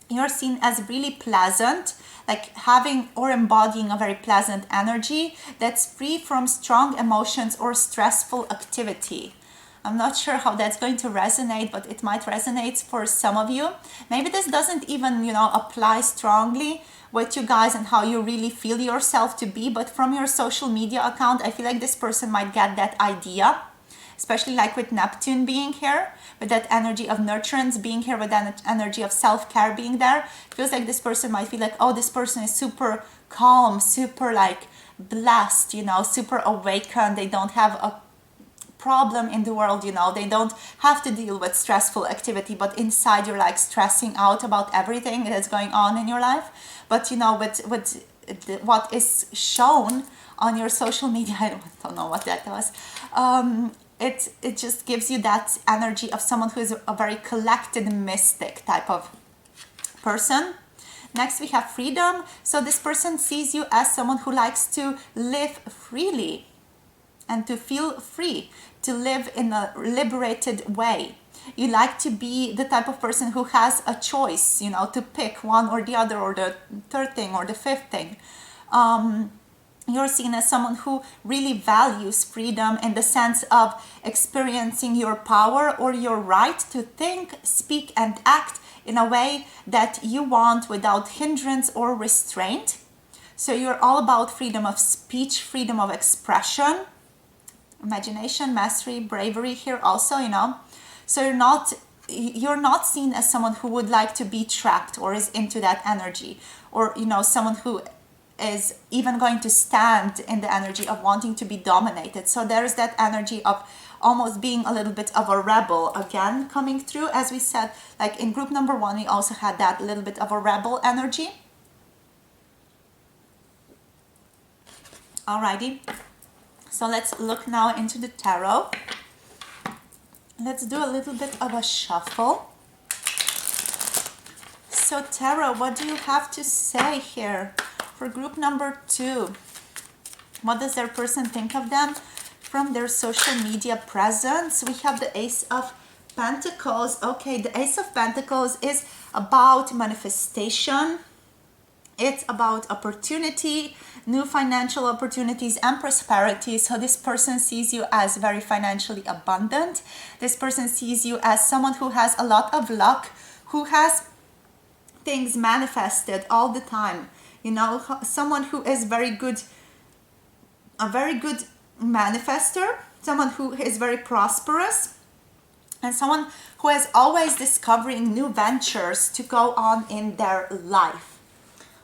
You're seen as really pleasant, like having or embodying a very pleasant energy that's free from strong emotions or stressful activity. I'm not sure how that's going to resonate, but it might resonate for some of you. Maybe this doesn't even, apply strongly with you guys and how you really feel yourself to be, but from your social media account, I feel like this person might get that idea, especially like with Neptune being here, with that energy of nurturance being here, with that energy of self-care being there. It feels like this person might feel like, oh, this person is super calm, super like blessed, super awakened. They don't have a problem in the world, you know. They don't have to deal with stressful activity, but inside you're like stressing out about everything that's going on in your life. But you know, with what is shown on your social media, I don't know what that was, it just gives you that energy of someone who is a very collected mystic type of person. Next we have freedom. So this person sees you as someone who likes to live freely and to feel free, to live in a liberated way. You like to be the type of person who has a choice, you know, to pick one or the other or the third thing or the fifth thing. You're seen as someone who really values freedom in the sense of experiencing your power or your right to think, speak, and act in a way that you want without hindrance or restraint. So you're all about freedom of speech, freedom of expression, imagination, mastery, bravery here also, you know. So you're not seen as someone who would like to be trapped or is into that energy, or you know, someone who is even going to stand in the energy of wanting to be dominated. So there's that energy of almost being a little bit of a rebel again coming through. As we said, like in group number 1, we also had that little bit of a rebel energy. Alrighty, so let's look now into the tarot. Let's do a little bit of a shuffle. So tarot, what do you have to say here for group number 2? What does their person think of them from their social media presence? We have the Ace of Pentacles. Okay, the Ace of Pentacles is about manifestation. It's about opportunity, new financial opportunities and prosperity. So this person sees you as very financially abundant. This person sees you as someone who has a lot of luck, who has things manifested all the time. You know, someone who is very good, a very good manifester, someone who is very prosperous, and someone who is always discovering new ventures to go on in their life.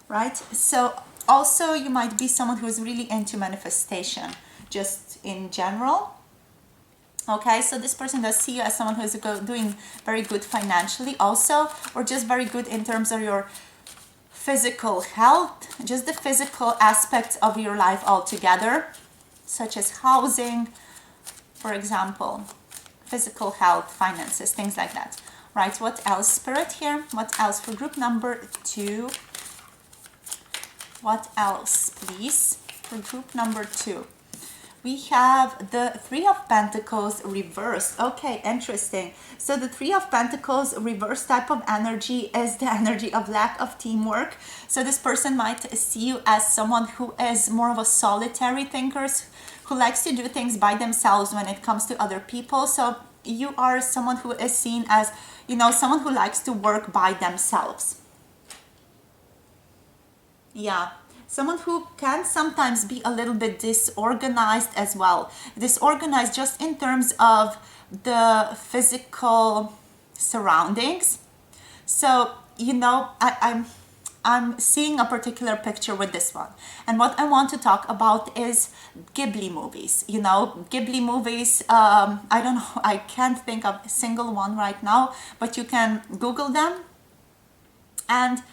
Right? So also you might be someone who is really into manifestation, just in general. Okay, so this person does see you as someone who is doing very good financially also, or just very good in terms of your physical health, just the physical aspects of your life altogether, such as housing, for example, physical health, finances, things like that. Right, what else, Spirit, here? What else for group number 2? What else, please, for group number 2? We have the Three of Pentacles reversed. Okay, interesting. So the Three of Pentacles reverse type of energy is the energy of lack of teamwork. So this person might see you as someone who is more of a solitary thinker, who likes to do things by themselves when it comes to other people. So you are someone who is seen as, you know, someone who likes to work by themselves. Yeah, someone who can sometimes be a little bit disorganized as well. Disorganized just in terms of the physical surroundings. So, you know, I'm seeing a particular picture with this one. And what I want to talk about is Ghibli movies. You know, Ghibli movies, I don't know, I can't think of a single one right now, but you can Google them and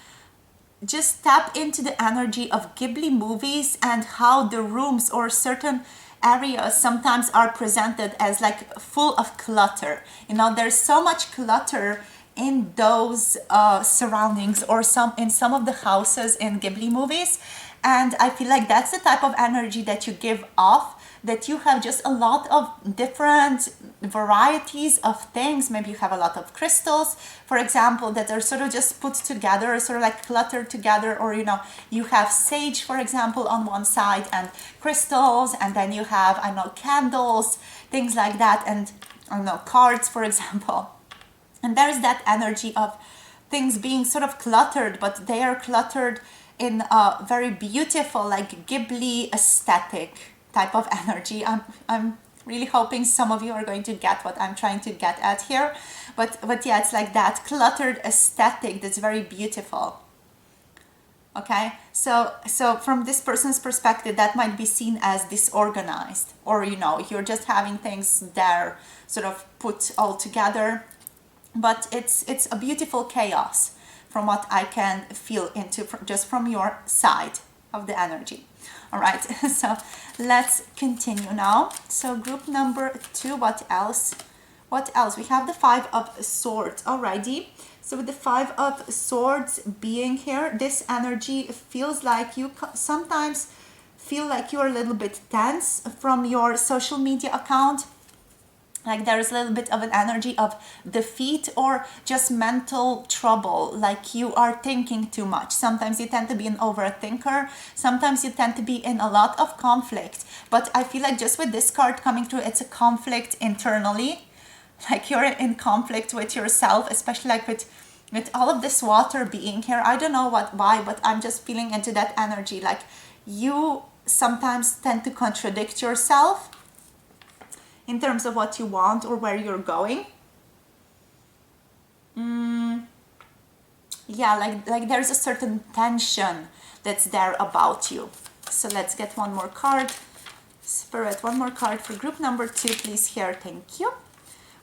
just tap into the energy of Ghibli movies and how the rooms or certain areas sometimes are presented as like full of clutter. You know, there's so much clutter in those surroundings or in some of the houses in Ghibli movies. And I feel like that's the type of energy that you give off, that you have just a lot of different varieties of things. Maybe you have a lot of crystals, for example, that are sort of just put together, sort of like cluttered together, or you know, you have sage, for example, on one side and crystals, and then you have, I know, candles, things like that, and I don't know, cards, for example. And there's that energy of things being sort of cluttered, but they are cluttered in a very beautiful, like Ghibli aesthetic type of energy. I'm really hoping some of you are going to get what I'm trying to get at here. But yeah, it's like that cluttered aesthetic that's very beautiful. Okay, so from this person's perspective, that might be seen as disorganized, or you're just having things there sort of put all together, but it's a beautiful chaos from what I can feel into just from your side of the energy. All right, so let's continue now. So group number 2, what else? What else? We have the 5 of Swords already. So with the 5 of Swords being here, this energy feels like you sometimes feel like you're a little bit tense from your social media account. Like there is a little bit of an energy of defeat or just mental trouble, like you are thinking too much. Sometimes you tend to be an overthinker, sometimes you tend to be in a lot of conflict, but I feel like just with this card coming through, it's a conflict internally, like you're in conflict with yourself, especially like with all of this water being here. I don't know why, but I'm just feeling into that energy, like you sometimes tend to contradict yourself in terms of what you want or where you're going. Yeah, like there's a certain tension that's there about you. So let's get one more card. Spirit, one more card for group number 2, please, here. Thank you.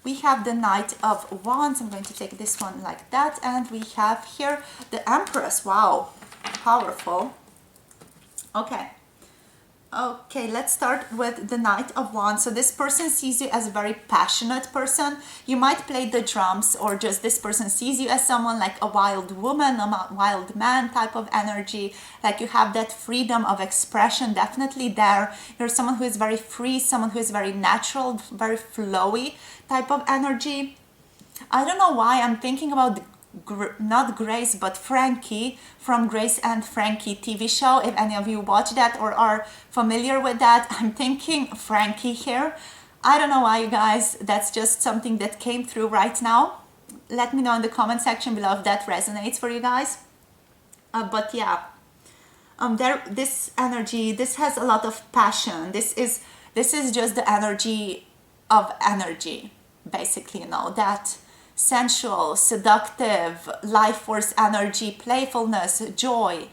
We have the Knight of Wands. I'm going to take this one like that. And we have here the Empress. Wow, powerful. Okay. Okay, let's start with the Knight of Wands. So this person sees you as a very passionate person. You might play the drums, or just this person sees you as someone like a wild woman, a wild man type of energy. Like you have that freedom of expression definitely there. You're someone who is very free, someone who is very natural, very flowy type of energy. I don't know why I'm thinking about not Grace, but Frankie from Grace and Frankie TV show. If any of you watch that or are familiar with that, I'm thinking Frankie here. I don't know why, you guys. That's just something that came through right now. Let me know in the comment section below if that resonates for you guys. But yeah, this energy, this has a lot of passion. This is just the energy of energy, basically, that sensual, seductive, life force energy, playfulness, joy,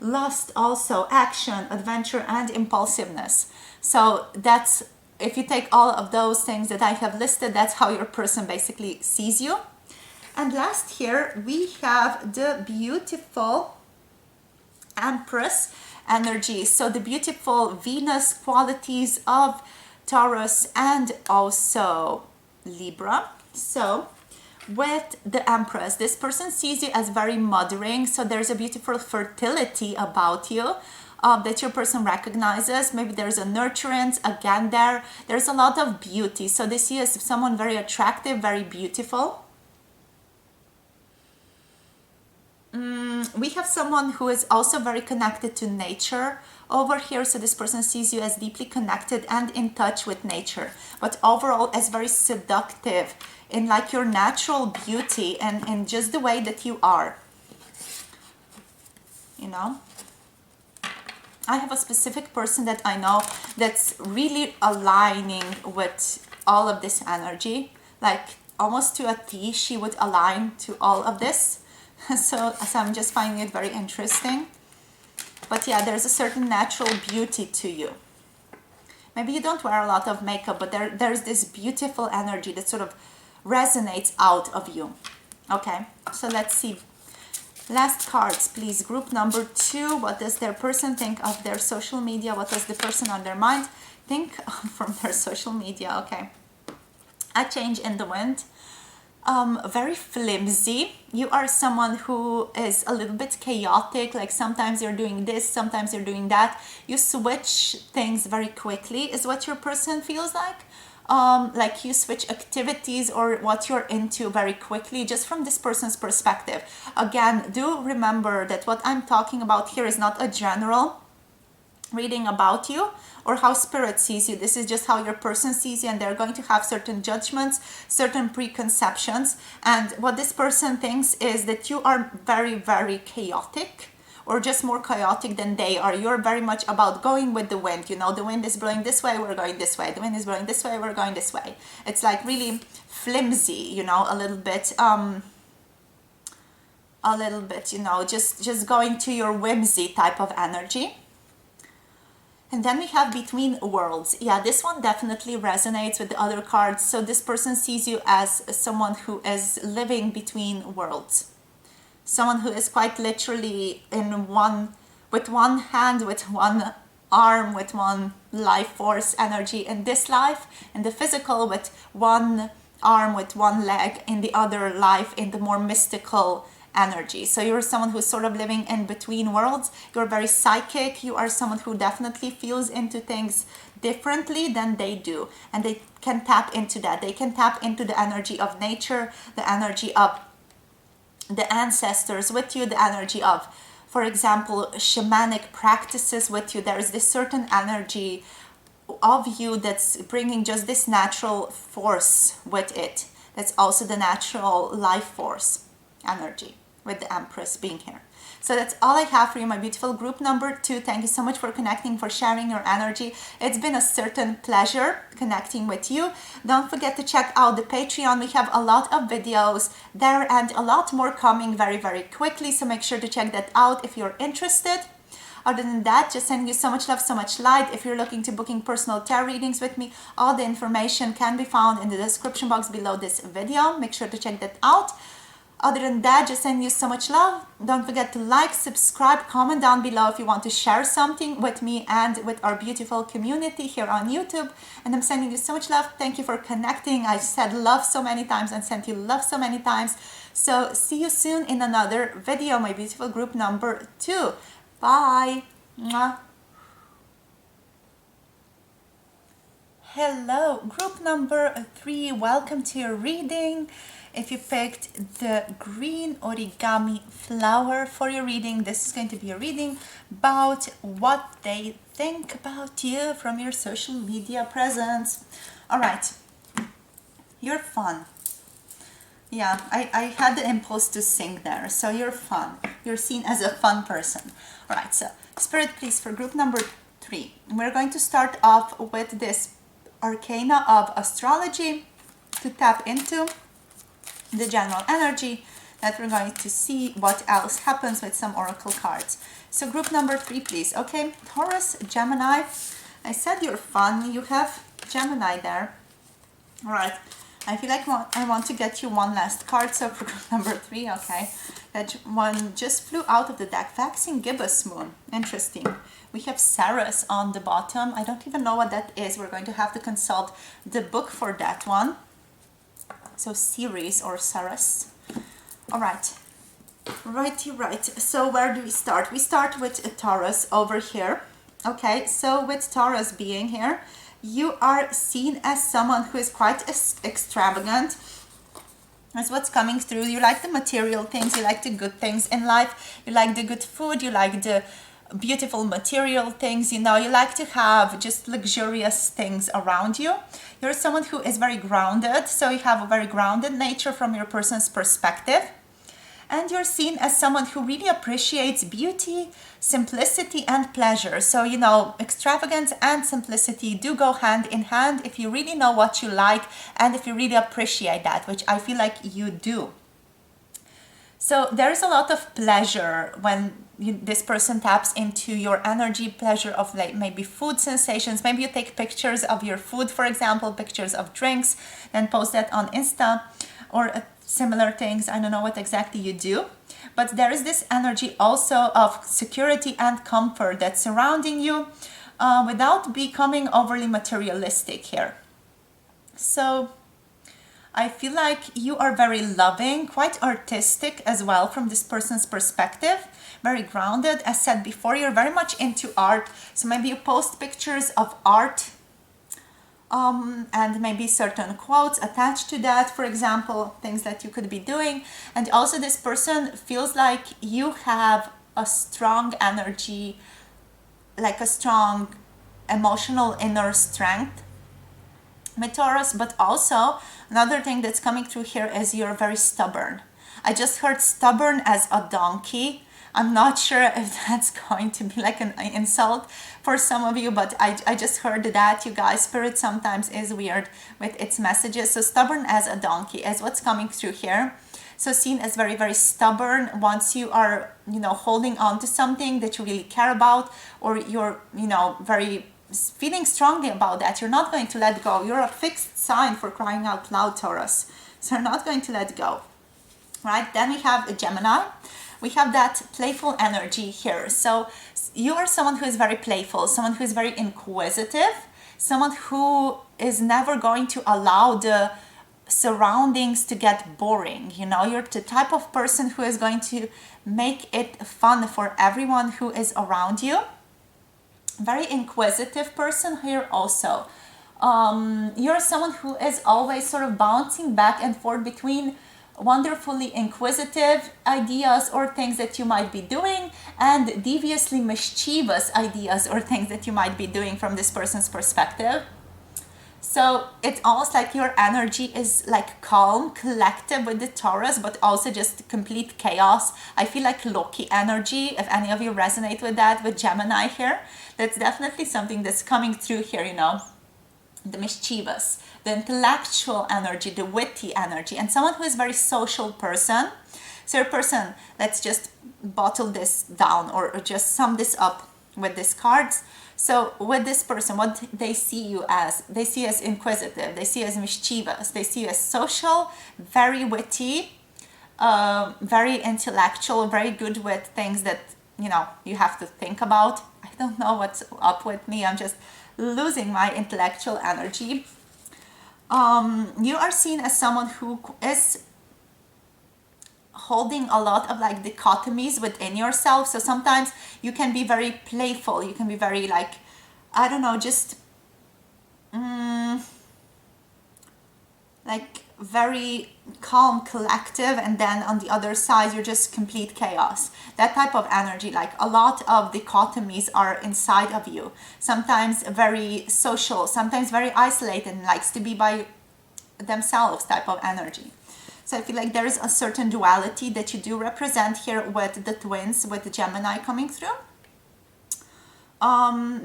lust also, action, adventure, and impulsiveness. So that's, if you take all of those things that I have listed, that's how your person basically sees you. And last here, we have the beautiful Empress energy. So the beautiful Venus qualities of Taurus and also Libra. So with the Empress, this person sees you as very mothering. So there's a beautiful fertility about you that your person recognizes. Maybe there's a nurturance again there. There's a lot of beauty. So they see you as someone very attractive, very beautiful. We have someone who is also very connected to nature over here. So this person sees you as deeply connected and in touch with nature, but overall as very seductive in like your natural beauty and in just the way that you are. I have a specific person that I know that's really aligning with all of this energy, like almost to a T. She would align to all of this. So I'm just finding it very interesting. But yeah, there's a certain natural beauty to you. Maybe you don't wear a lot of makeup, but there's this beautiful energy that sort of resonates out of you. Okay, so let's see. Last cards, please. Group number 2. What does their person think of their social media? What does the person on their mind think from their social media? Okay. A change in the wind. Very flimsy. You are someone who is a little bit chaotic, like sometimes you're doing this, sometimes you're doing that. You switch things very quickly is what your person feels like you switch activities or what you're into very quickly, just from this person's perspective. Again, do remember that what I'm talking about here is not a general reading about you or how spirit sees you. This is just how your person sees you, and they're going to have certain judgments, certain preconceptions. And what this person thinks is that you are very, very chaotic, or just more chaotic than they are. You're very much about going with the wind. The wind is blowing this way, we're going this way. The wind is blowing this way, we're going this way. It's like really flimsy, a little bit a little bit, you know, just going to your whimsy type of energy. And then we have between worlds. Yeah, this one definitely resonates with the other cards. So this person sees you as someone who is living between worlds. Someone who is quite literally in one, with one hand, with one arm, with one life force energy in this life, in the physical, with one arm, with one leg in the other life, in the more mystical energy. So you're someone who's sort of living in between worlds. You're very psychic. You are someone who definitely feels into things differently than they do, and they can tap into that. They can tap into the energy of nature, the energy of the ancestors with you, the energy of, for example, shamanic practices with you. There is this certain energy of you that's bringing just this natural force with it. That's also the natural life force energy, with the Empress being here. So that's all I have for you, my beautiful group number 2. Thank you so much for connecting, for sharing your energy. It's been a certain pleasure connecting with you. Don't forget to check out the Patreon. We have a lot of videos there and a lot more coming very, very quickly. So make sure to check that out if you're interested. Other than that, just sending you so much love, so much light. If you're looking to booking personal tarot readings with me, all the information can be found in the description box below this video. Make sure to check that out. Other than that, just sending you so much love. Don't forget to like, subscribe, comment down below if you want to share something with me and with our beautiful community here on YouTube. And I'm sending you so much love. Thank you for connecting. I said love so many times and sent you love so many times. So see you soon in another video, my beautiful group number 2. Bye. Mwah. Hello, group number 3. Welcome to your reading. If you picked the green origami flower for your reading, this is going to be a reading about what they think about you from your social media presence. All right, you're fun. Yeah, I had the impulse to sing there. So you're fun. You're seen as a fun person. All right, so Spirit, please, for group number 3. We're going to start off with this arcana of astrology to tap into the general energy that we're going to see what else happens with some oracle cards. So group number 3, please. Okay, Taurus, Gemini. I said you're fun. You have Gemini there. All right. I feel like I want to get you one last card. So for group number 3, okay. That one just flew out of the deck. Waxing Gibbous Moon. Interesting. We have Ceres on the bottom. I don't even know what that is. We're going to have to consult the book for that one. So Ceres or Ceres. All right. Right. So where do we start? We start with Taurus over here. Okay, so with Taurus being here, you are seen as someone who is quite extravagant. That's what's coming through. You like the material things, you like the good things in life, you like the good food, you like the beautiful material things, you know, you like to have just luxurious things around you. You're someone who is very grounded, so you have a very grounded nature from your person's perspective. And you're seen as someone who really appreciates beauty, simplicity, and pleasure. So, you know, extravagance and simplicity do go hand in hand if you really know what you like and if you really appreciate that, which I feel like you do. So there's a lot of pleasure when this person taps into your energy, pleasure of like maybe food sensations. Maybe you take pictures of your food, for example, pictures of drinks, then post that on Insta or similar things. I don't know what exactly you do, but there is this energy also of security and comfort that's surrounding you without becoming overly materialistic here. So I feel like you are very loving, quite artistic as well from this person's perspective, very grounded. As said before, you're very much into art. So maybe you post pictures of art and maybe certain quotes attached to that, for example, things that you could be doing. And also this person feels like you have a strong energy, like a strong emotional inner strength with Taurus. But also another thing that's coming through here is you're very stubborn. I just heard stubborn as a donkey. I'm not sure if that's going to be like an insult for some of you, but I just heard that, you guys. Spirit sometimes is weird with its messages. So stubborn as a donkey is what's coming through here. So seen as very, very stubborn. Once you are, holding on to something that you really care about, or you're, very feeling strongly about that, you're not going to let go. You're a fixed sign, for crying out loud, Taurus. So you're not going to let go, right? Then we have a Gemini. We have that playful energy here. So you are someone who is very playful, someone who is very inquisitive, someone who is never going to allow the surroundings to get boring. You're the type of person who is going to make it fun for everyone who is around you. Very inquisitive person here also. You're someone who is always sort of bouncing back and forth between wonderfully inquisitive ideas or things that you might be doing, and deviously mischievous ideas or things that you might be doing from this person's perspective. So it's almost like your energy is like calm, collective with the Taurus, but also just complete chaos. I feel like Loki energy, if any of you resonate with that, with Gemini here, that's definitely something that's coming through here, the mischievous, the intellectual energy, the witty energy, and someone who is very social person. So your person, let's just bottle this down or just sum this up with these cards. So with this person, what they see you as, they see you as inquisitive, they see you as mischievous, they see you as social, very witty, very intellectual, very good with things that, you have to think about. I don't know what's up with me. I'm just losing my intellectual energy. You are seen as someone who is holding a lot of like dichotomies within yourself. So sometimes you can be very playful, you can be very like, I don't know, just like very calm, collective, and then on the other side you're just complete chaos. That type of energy, like a lot of dichotomies are inside of you. Sometimes very social, sometimes very isolated and likes to be by themselves type of energy. So I feel like there is a certain duality that you do represent here with the twins, with the Gemini coming through.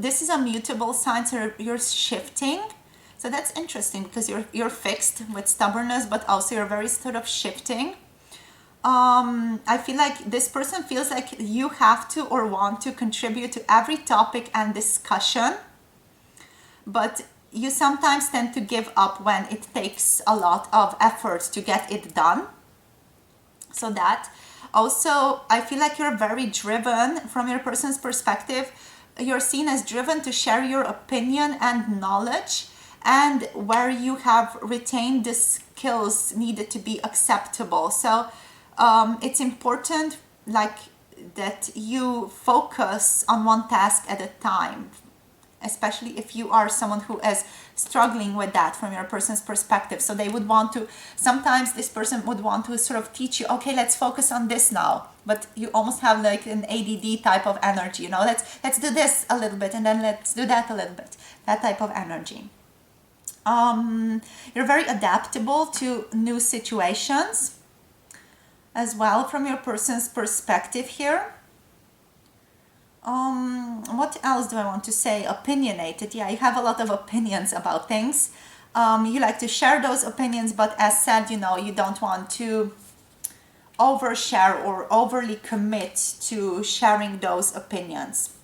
This is a mutable sign, so you're shifting. So that's interesting because you're fixed with stubbornness, but also you're very sort of shifting. I feel like this person feels like you have to or want to contribute to every topic and discussion, but you sometimes tend to give up when it takes a lot of effort to get it done. So that also, I feel like you're very driven from your person's perspective. You're seen as driven to share your opinion and knowledge, and where you have retained the skills needed to be acceptable. So it's important like that you focus on one task at a time, especially if you are someone who is struggling with that from your person's perspective. So they would want to, sometimes this person would want to sort of teach you, okay, let's focus on this now. But you almost have like an ADD type of energy, let's do this a little bit and then let's do that a little bit. That type of energy. You're very adaptable to new situations as well from your person's perspective here. What else do I want to say? Opinionated. Yeah, you have a lot of opinions about things. You like to share those opinions, but as said, you don't want to overshare or overly commit to sharing those opinions.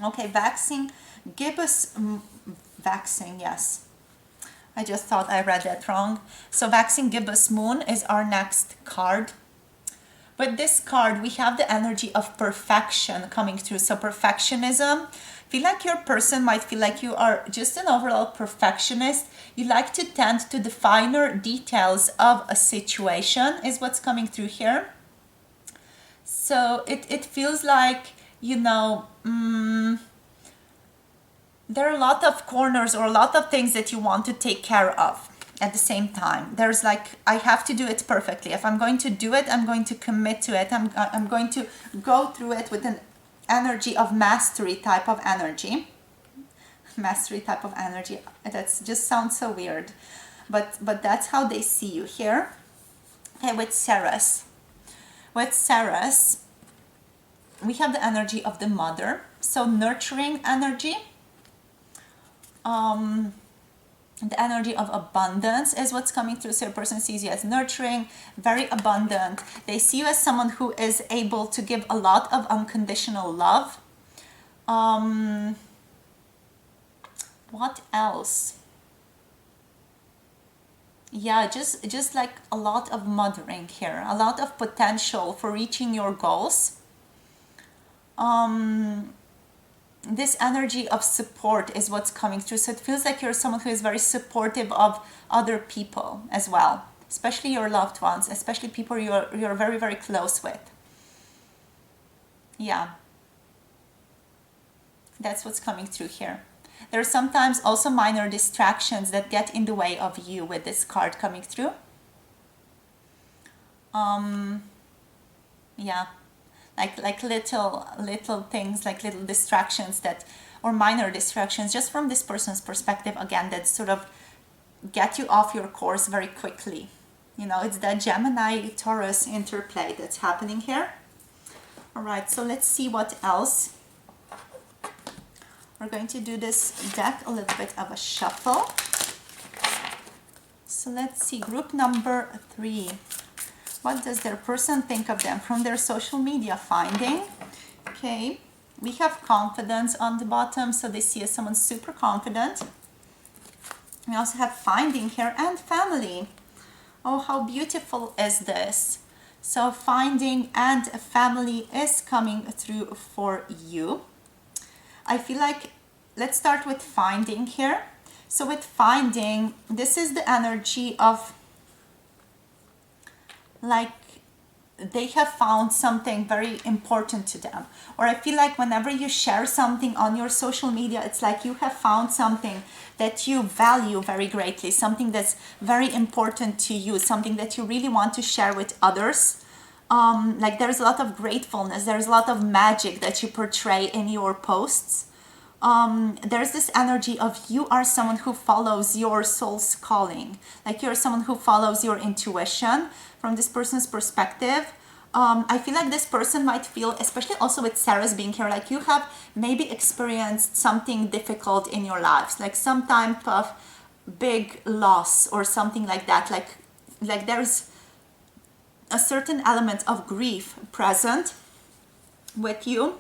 Okay, Vaxing, yes. I just thought I read that wrong. So Vaxing Gibbous Moon is our next card. With this card, we have the energy of perfection coming through. So perfectionism. Feel like your person might feel like you are just an overall perfectionist. You like to tend to the finer details of a situation is what's coming through here. So it feels like, there are a lot of corners or a lot of things that you want to take care of at the same time. There's like, I have to do it perfectly. If I'm going to do it, I'm going to commit to it. I'm going to go through it with an energy of mastery type of energy. Mastery type of energy. That just sounds so weird. But that's how they see you here. Okay, with Ceres. With Ceres, we have the energy of the mother. So nurturing energy. The energy of abundance is what's coming through. So a person sees you as nurturing, very abundant. They see you as someone who is able to give a lot of unconditional love. What else? Yeah, just like a lot of mothering here, a lot of potential for reaching your goals. This energy of support is what's coming through. So it feels like you're someone who is very supportive of other people as well, especially your loved ones, especially people you're very, very close with. Yeah, that's what's coming through here. There are sometimes also minor distractions that get in the way of you with this card coming through. Yeah, like little things, like little distractions that, or minor distractions, just from this person's perspective, again, that sort of get you off your course very quickly. You know, it's that Gemini Taurus interplay that's happening here. All right, so let's see what else. We're going to do this deck a little bit of a shuffle. So let's see, group number 3. What does their person think of them from their social media finding? Okay, we have confidence on the bottom, so they see as someone super confident. We also have finding here and family. Oh, how beautiful is this? So finding and family is coming through for you. I feel like, let's start with finding here. So with finding, this is the energy of, like, they have found something very important to them. Or I feel like whenever you share something on your social media, it's like you have found something that you value very greatly, something that's very important to you, something that you really want to share with others. Like there's a lot of gratefulness, there's a lot of magic that you portray in your posts. There's this energy of you are someone who follows your soul's calling, like you're someone who follows your intuition from this person's perspective. I feel like this person might feel, especially also with Sarah's being here, like you have maybe experienced something difficult in your lives, like some type of big loss or something like that. Like there's a certain element of grief present with you.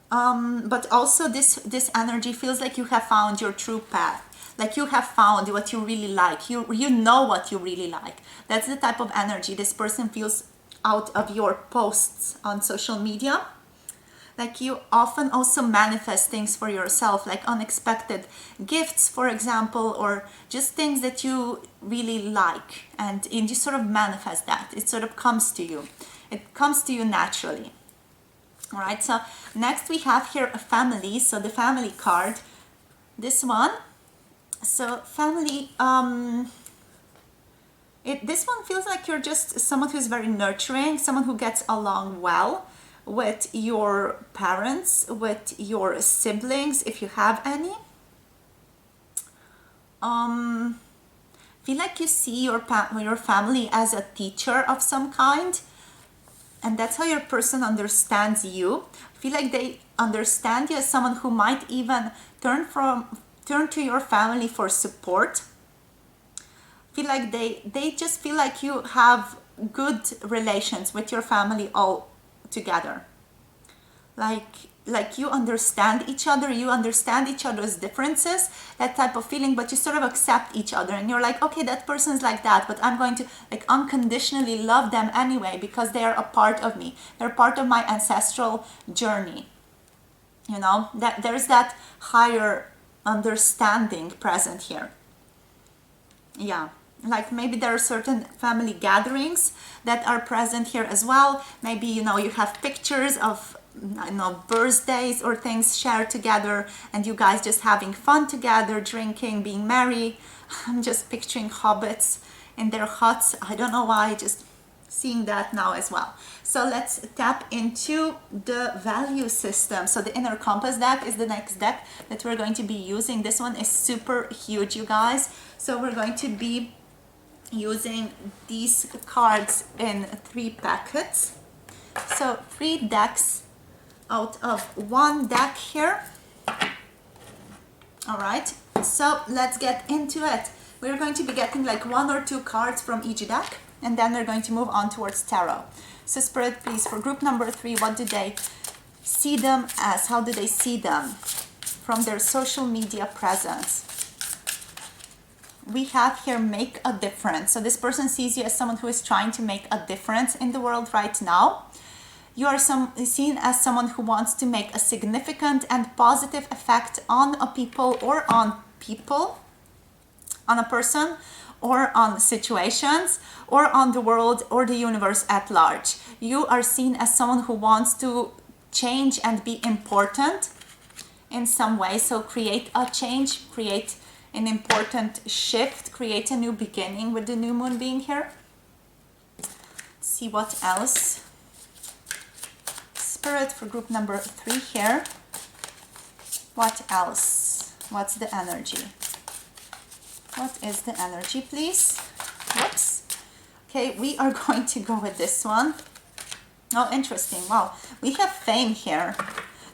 But also this energy feels like you have found your true path. Like you have found what you really like. You know what you really like. That's the type of energy this person feels out of your posts on social media. Like you often also manifest things for yourself, like unexpected gifts, for example, or just things that you really like. And you sort of manifest that. It sort of comes to you. It comes to you naturally. All right, so next we have here a family. So the family card, this one. So family, this one feels like you're just someone who's very nurturing, someone who gets along well with your parents, with your siblings, if you have any. Feel like you see your family as a teacher of some kind. And that's how your person understands you. Feel like they understand you as someone who might even turn to your family for support. Feel like they just feel like you have good relations with your family all together. Like you understand each other, you understand each other's differences, that type of feeling, but you sort of accept each other and you're like, okay, that person's like that, but I'm going to like unconditionally love them anyway because they are a part of me. They're part of my ancestral journey. You know, that there's that higher understanding present here. Yeah. Like maybe there are certain family gatherings that are present here as well. Maybe, you know, you have pictures of, I don't know, birthdays or things shared together and you guys just having fun together, drinking, being merry. I'm just picturing hobbits in their huts. I don't know why, just seeing that now as well. So let's tap into the value system. So the inner compass deck is the next deck that we're going to be using. This one is super huge, you guys. So we're going to be using these cards in 3 packets. So 3 decks out of 1 deck here. All right. So let's get into it. We're going to be getting like 1 or 2 cards from each deck, and then we're going to move on towards tarot. So Spirit, please, for group number 3, what do they see them as? How do they see them from their social media presence? We have here make a difference. So this person sees you as someone who is trying to make a difference in the world right now. You are seen as someone who wants to make a significant and positive effect on a people, on a person, or on situations, or on the world, or the universe at large. You are seen as someone who wants to change and be important in some way. So create a change, create an important shift, create a new beginning with the new moon being here. Let's see what else. Spirit, for group number 3 here. What else? What's the energy? What is the energy, please? Whoops. Okay, we are going to go with this one. Oh, interesting. Wow. We have fame here.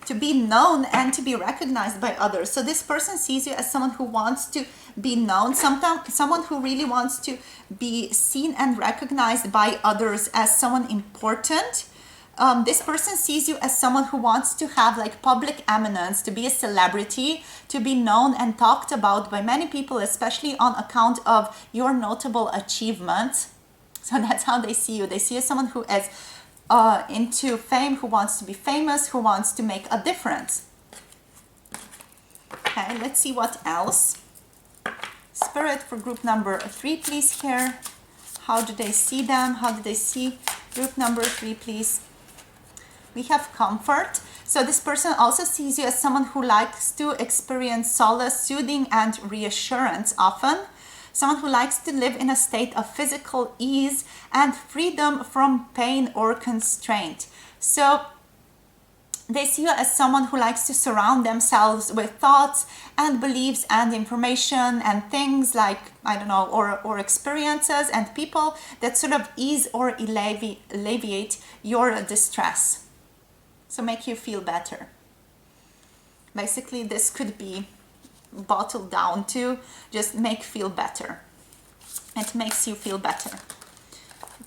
To be known and to be recognized by others. So this person sees you as someone who wants to be known, someone who really wants to be seen and recognized by others as someone important. This person sees you as someone who wants to have like public eminence, to be a celebrity, to be known and talked about by many people, especially on account of your notable achievements. So that's how they see you. They see you as someone who is into fame, who wants to be famous, who wants to make a difference. Okay, let's see what else. Spirit, for group number 3, please, here. How do they see them? How do they see group number 3, please? We have comfort. So this person also sees you as someone who likes to experience solace, soothing, and reassurance often. Someone who likes to live in a state of physical ease and freedom from pain or constraint. So they see you as someone who likes to surround themselves with thoughts and beliefs and information and things like, I don't know, or experiences and people that sort of ease or alleviate your distress. So make you feel better. Basically, this could be bottled down to just make feel better. It makes you feel better.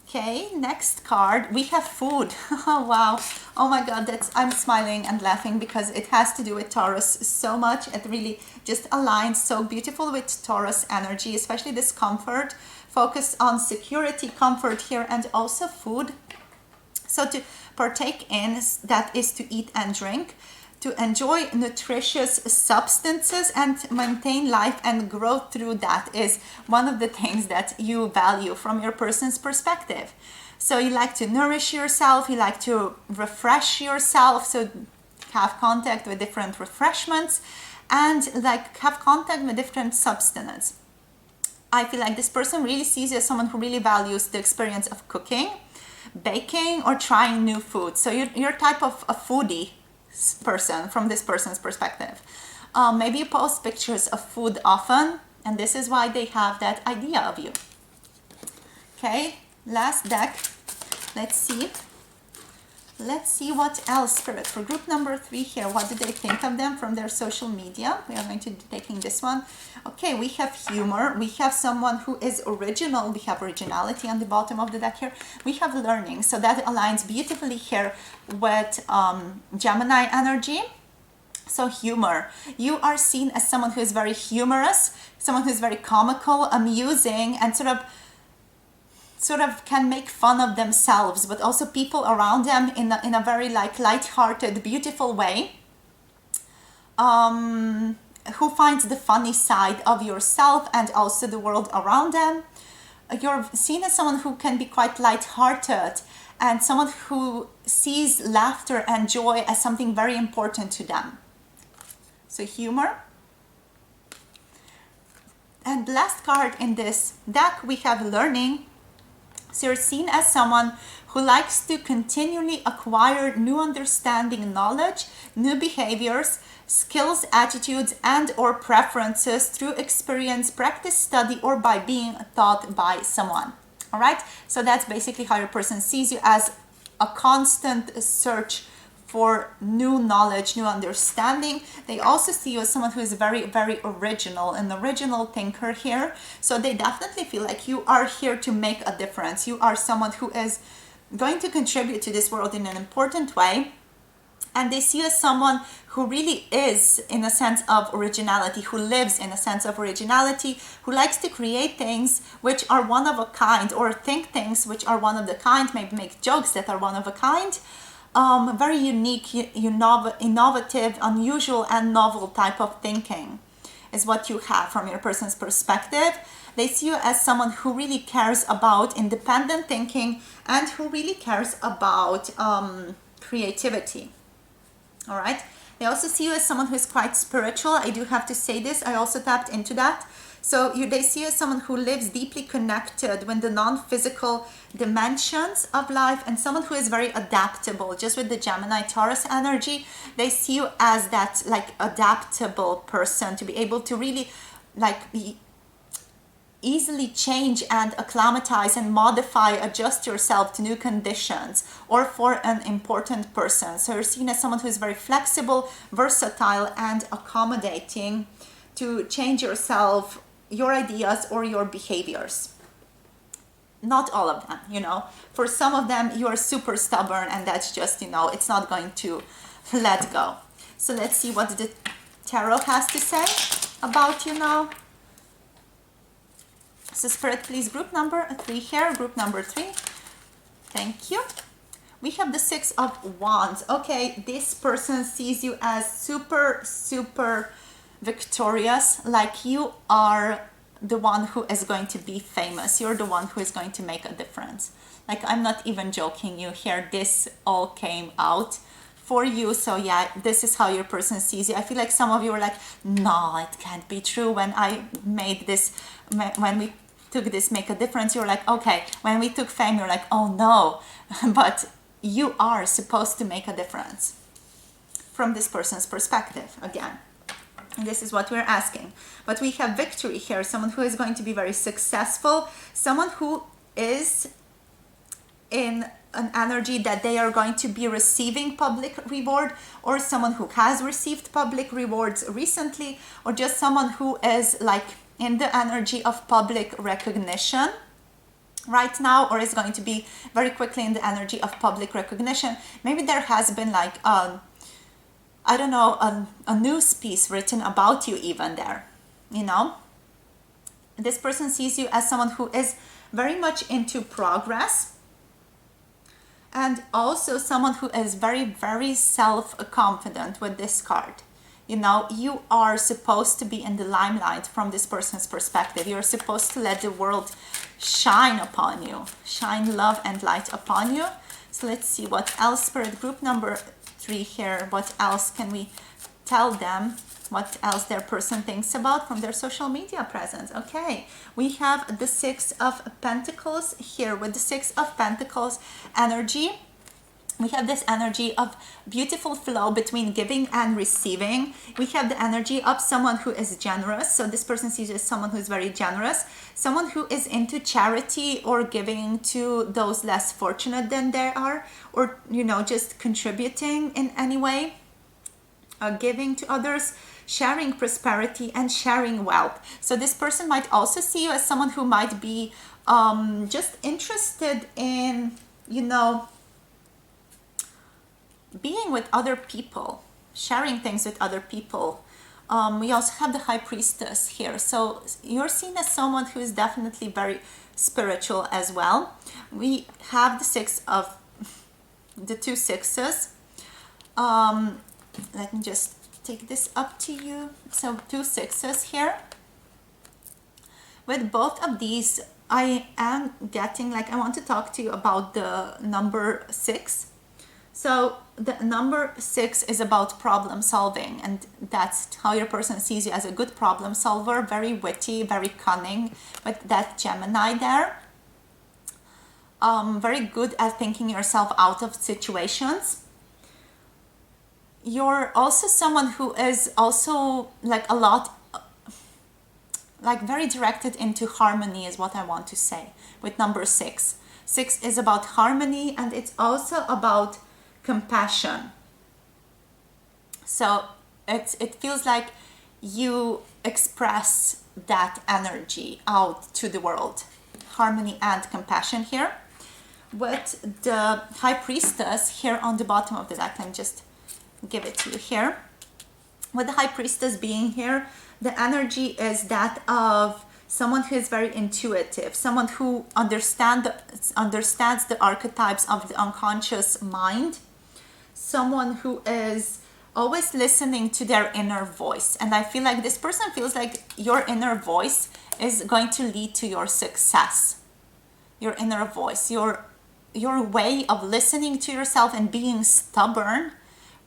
Okay, next card, we have food. Oh wow, oh my god, I'm smiling and laughing because it has to do with Taurus so much. It really just aligns so beautiful with Taurus energy, especially this comfort, focus on security, comfort here, and also food. So to partake in, that is to eat and drink, to enjoy nutritious substances and maintain life and growth through that is one of the things that you value from your person's perspective. So you like to nourish yourself, you like to refresh yourself, so have contact with different refreshments and like have contact with different substances. I feel like this person really sees you as someone who really values the experience of cooking, baking, or trying new food. So you're type of a foodie person from this person's perspective. Maybe you post pictures of food often, and this is why they have that idea of you. Okay, last deck. Let's see what else, Spirit, for group number 3 here. What do they think of them from their social media? We are going to be taking this one. Okay, we have humor. We have someone who is original. We have originality on the bottom of the deck here. We have learning. So that aligns beautifully here with Gemini energy. So humor. You are seen as someone who is very humorous, someone who is very comical, amusing, and sort of can make fun of themselves, but also people around them in a very like light-hearted, beautiful way. Who finds the funny side of yourself and also the world around them. You're seen as someone who can be quite light-hearted and someone who sees laughter and joy as something very important to them. So humor. And last card in this deck, we have learning. So you're seen as someone who likes to continually acquire new understanding, knowledge, new behaviors, skills, attitudes, and or preferences through experience, practice, study, or by being taught by someone. All right, so that's basically how your person sees you, as a constant search for new knowledge, new understanding. They also see you as someone who is very, very original, an original thinker here. So they definitely feel like you are here to make a difference. You are someone who is going to contribute to this world in an important way. And they see you as someone who really is in a sense of originality, who lives in a sense of originality, who likes to create things which are one of a kind, or think things which are one of the kind, maybe make jokes that are one of a kind. Very unique, innovative, unusual, and novel type of thinking is what you have from your person's perspective. They see you as someone who really cares about independent thinking and who really cares about creativity. All right. They also see you as someone who is quite spiritual. I do have to say this. I also tapped into that. So they see you as someone who lives deeply connected with the non-physical dimensions of life, and someone who is very adaptable. Just with the Gemini Taurus energy, they see you as that like adaptable person, to be able to really like easily change and acclimatize and modify, adjust yourself to new conditions, or for an important person. So you're seen as someone who is very flexible, versatile, and accommodating to change yourself, your ideas, or your behaviors. Not all of them, For some of them, you are super stubborn, and that's just, it's not going to let go. So let's see what the tarot has to say about you now. So Spirit, please, group number 3 here, group number 3. Thank you. We have the 6 of Wands. Okay, this person sees you as super, super victorious, like you are the one who is going to be famous. You're the one who is going to make a difference. Like, I'm not even joking you here. This all came out for you. So yeah, this is how your person sees you. I feel like some of you were like, no, it can't be true. When I made this, when we took this make a difference, you're like, okay. When we took fame, you're like, oh no. But you are supposed to make a difference from this person's perspective again. And this is what we're asking. But we have victory here, someone who is going to be very successful, someone who is in an energy that they are going to be receiving public reward, or someone who has received public rewards recently, or just someone who is like in the energy of public recognition right now, or is going to be very quickly in the energy of public recognition. Maybe there has been like I don't know, a news piece written about you even there, This person sees you as someone who is very much into progress, and also someone who is very, very self-confident with this card. You are supposed to be in the limelight from this person's perspective. You're supposed to let the world shine upon you, shine love and light upon you. So let's see what else, Spirit, group number 3 here. What else can we tell them? What else their person thinks about from their social media presence? Okay, we have the 6 of Pentacles here. With the 6 of Pentacles energy, we have this energy of beautiful flow between giving and receiving. We have the energy of someone who is generous. So this person sees you as someone who is very generous, someone who is into charity or giving to those less fortunate than they are, or, just contributing in any way, giving to others, sharing prosperity and sharing wealth. So this person might also see you as someone who might be just interested in, being with other people, sharing things with other people. We also have the High Priestess here. So you're seen as someone who is definitely very spiritual as well. We have the 2 sixes. Let me just take this up to you. So 2 sixes here. With both of these, I am getting I want to talk to you about the number 6. So the number 6 is about problem solving, and that's how your person sees you, as a good problem solver, very witty, very cunning, with that Gemini there. Very good at thinking yourself out of situations. You're also someone who is also very directed into harmony, is what I want to say with number 6. 6 is about harmony, and it's also about compassion. So it feels like you express that energy out to the world. Harmony and compassion here. With the High Priestess here on the bottom of the deck, let me just give it to you here. With the High Priestess being here, the energy is that of someone who is very intuitive, someone who understands the archetypes of the unconscious mind, someone who is always listening to their inner voice. And I feel like this person feels like your inner voice is going to lead to your success. Your inner voice, your way of listening to yourself and being stubborn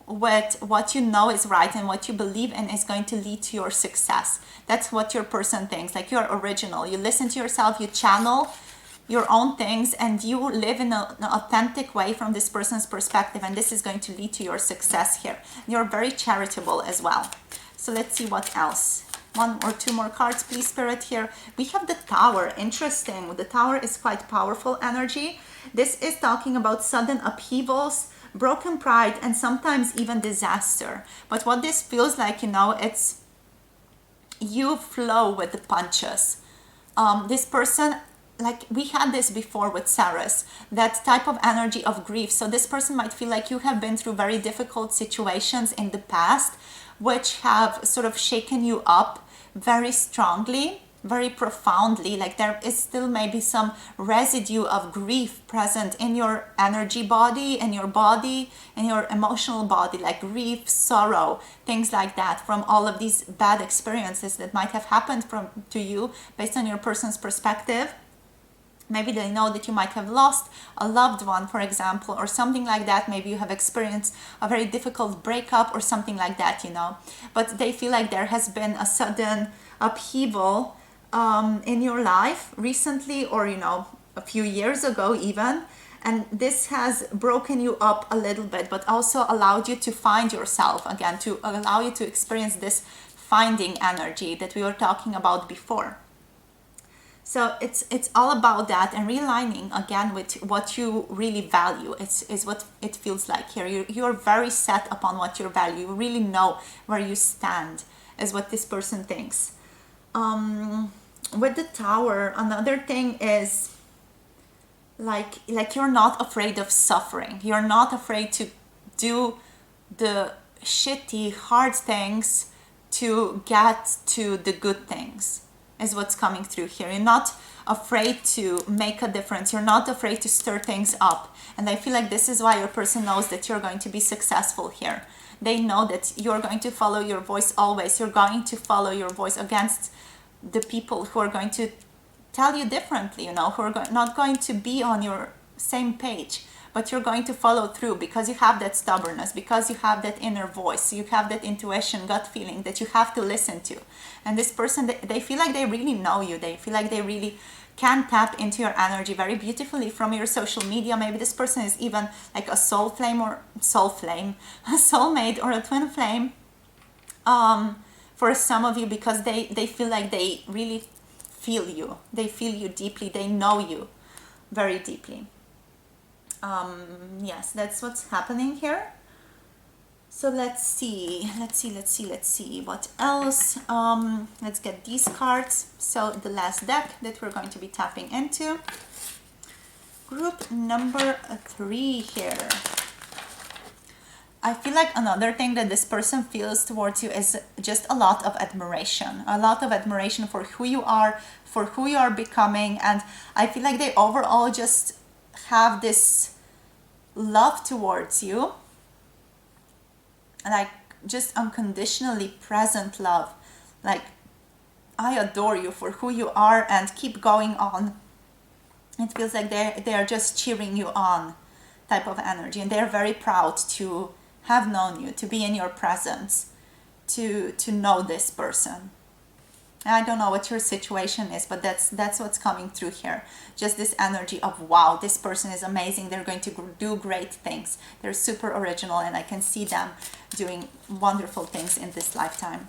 with what you know is right and what you believe in is going to lead to your success. That's what your person thinks. Like, you're original. You listen to yourself, you channel your own things, and you live in an authentic way from this person's perspective, and this is going to lead to your success here. You're very charitable as well. So let's see what else. One or two more cards, please, Spirit, here. We have the Tower. Interesting. The Tower is quite powerful energy. This is talking about sudden upheavals, broken pride, and sometimes even disaster. But what this feels like, it's you flow with the punches. This person, like we had this before with Saras, that type of energy of grief. So this person might feel like you have been through very difficult situations in the past, which have sort of shaken you up very strongly, very profoundly. Like, there is still maybe some residue of grief present in your energy body, in your body, in your emotional body, like grief, sorrow, things like that, from all of these bad experiences that might have happened to you based on your person's perspective. Maybe they know that you might have lost a loved one, for example, or something like that. Maybe you have experienced a very difficult breakup or something like that, But they feel like there has been a sudden upheaval in your life recently, or, a few years ago even. And this has broken you up a little bit, but also allowed you to find yourself again, to allow you to experience this finding energy that we were talking about before. So it's all about that, and realigning again with what you really value. Is what it feels like here. You're very set upon what you value. You really know where you stand, is what this person thinks. With the Tower, another thing is like you're not afraid of suffering. You're not afraid to do the shitty, hard things to get to the good things, is what's coming through here. You're not afraid to make a difference. You're not afraid to stir things up. And I feel like this is why your person knows that you're going to be successful here. They know that you're going to follow your voice always. You're going to follow your voice against the people who are going to tell you differently, who are not going to be on your same page. But you're going to follow through because you have that stubbornness, because you have that inner voice, you have that intuition, gut feeling that you have to listen to. And this person, they feel like they really know you. They feel like they really can tap into your energy very beautifully from your social media. Maybe this person is even like a soul flame, a soulmate or a twin flame for some of you, because they feel like they really feel you. They feel you deeply. They know you very deeply. Yes, that's what's happening here. So let's see what else. Let's get these cards. So the last deck that we're going to be tapping into, group number 3 here. I feel like another thing that this person feels towards you is just a lot of admiration for who you are, for who you are becoming. And I feel like they overall just have this love towards you, like just unconditionally present love. Like, I adore you for who you are and keep going on. It feels like they are just cheering you on type of energy, and they're very proud to have known you, to be in your presence, to know this person. I don't know what your situation is, but that's what's coming through here. Just this energy of, wow, this person is amazing. They're going to do great things. They're super original, and I can see them doing wonderful things in this lifetime.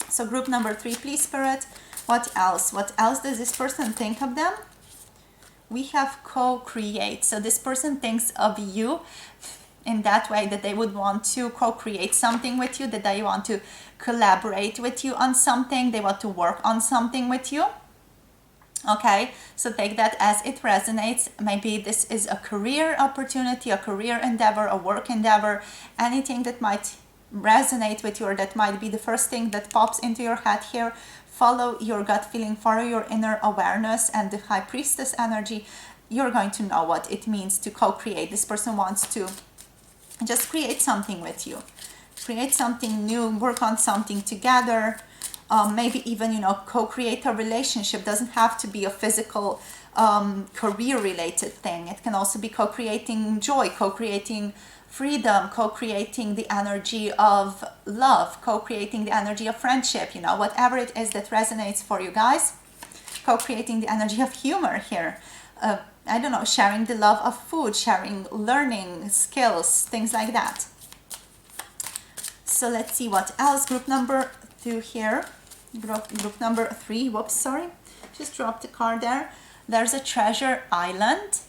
So group number 3, please, Spirit. What else? What else does this person think of them? We have co-create. So this person thinks of you in that way, that they would want to co-create something with you, that they want to collaborate with you on something, they want to work on something with you. Okay, so take that as it resonates. Maybe this is a career opportunity, a career endeavor, a work endeavor, anything that might resonate with you, or that might be the first thing that pops into your head here. Follow your gut feeling, follow your inner awareness and the High Priestess energy. You're going to know what it means to co-create. This person wants to just create something with you, create something new, work on something together. Maybe even, co-create a relationship. Doesn't have to be a physical career related thing. It can also be co-creating joy, co-creating freedom, co-creating the energy of love, co-creating the energy of friendship, whatever it is that resonates for you guys. Co-creating the energy of humor here. I don't know, sharing the love of food, sharing learning skills, things like that. So let's see what else. Group number 2 here. Group number 3, whoops, sorry, just dropped a card there. There's a treasure island.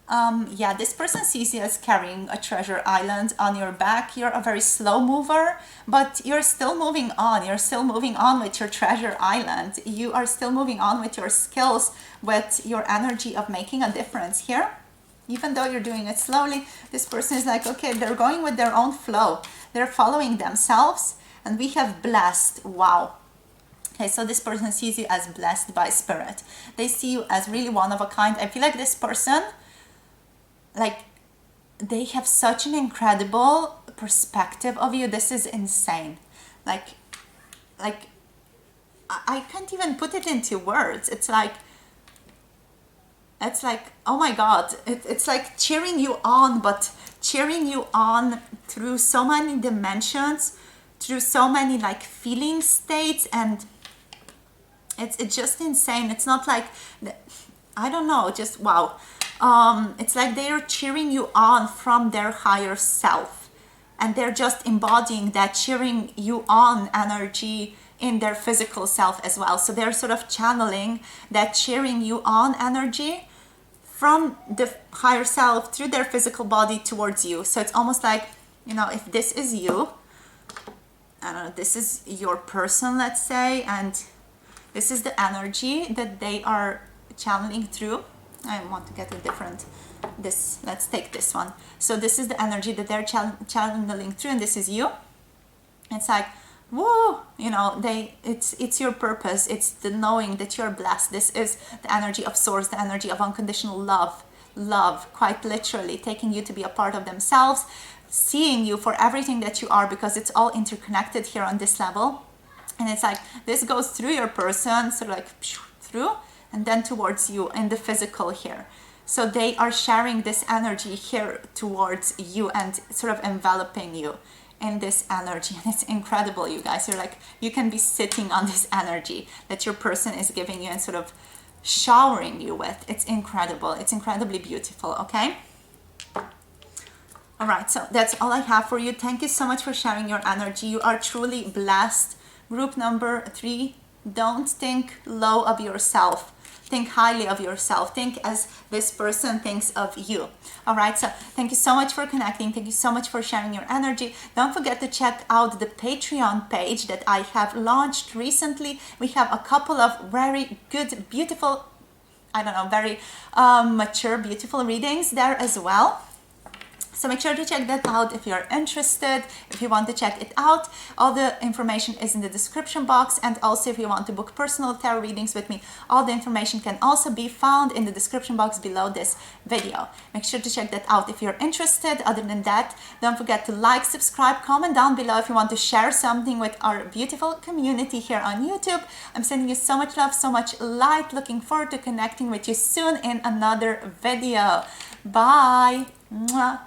Yeah, this person sees you as carrying a treasure island on your back. You're a very slow mover, but you're still moving on. You're still moving on with your treasure island. You are still moving on with your skills, with your energy of making a difference here. Even though you're doing it slowly, this person is like, okay, they're going with their own flow. They're following themselves. And we have blessed. Wow. Okay, so this person sees you as blessed by spirit. They see you as really one of a kind. I feel like this person, like, they have such an incredible perspective of you. This is insane. Like I can't even put it into words. It's like, oh my God, it's like cheering you on, but cheering you on through so many dimensions, through so many like feeling states, and it's just insane. It's not like, I don't know, just wow. It's like they're cheering you on from their higher self, and they're just embodying that cheering you on energy in their physical self as well. So they're sort of channeling that cheering you on energy from the higher self through their physical body towards you. So it's almost like, if this is you, I don't know, this is your person, let's say, and this is the energy that they are channeling through. I want to get a different, let's take this one. So this is the energy that they're channeling through, and this is you. It's like, woo, it's your purpose. It's the knowing that you're blessed. This is the energy of source, the energy of unconditional love, quite literally taking you to be a part of themselves, seeing you for everything that you are, because it's all interconnected here on this level. And it's like this goes through your person, sort of like through, and then towards you in the physical here. So they are sharing this energy here towards you and sort of enveloping you in this energy. And it's incredible, you guys. You're like, you can be sitting on this energy that your person is giving you and sort of showering you with. It's incredible. It's incredibly beautiful, okay? All right, so that's all I have for you. Thank you so much for sharing your energy. You are truly blessed. Group number 3, don't think low of yourself. Think highly of yourself. Think as this person thinks of you. All right, so thank you so much for connecting. Thank you so much for sharing your energy. Don't forget to check out the Patreon page that I have launched recently. We have a couple of very good, beautiful, very mature, beautiful readings there as well. So make sure to check that out if you're interested, if you want to check it out. All the information is in the description box. And also if you want to book personal tarot readings with me, all the information can also be found in the description box below this video. Make sure to check that out if you're interested. Other than that, don't forget to like, subscribe, comment down below if you want to share something with our beautiful community here on YouTube. I'm sending you so much love, so much light. Looking forward to connecting with you soon in another video. Bye. Mwah.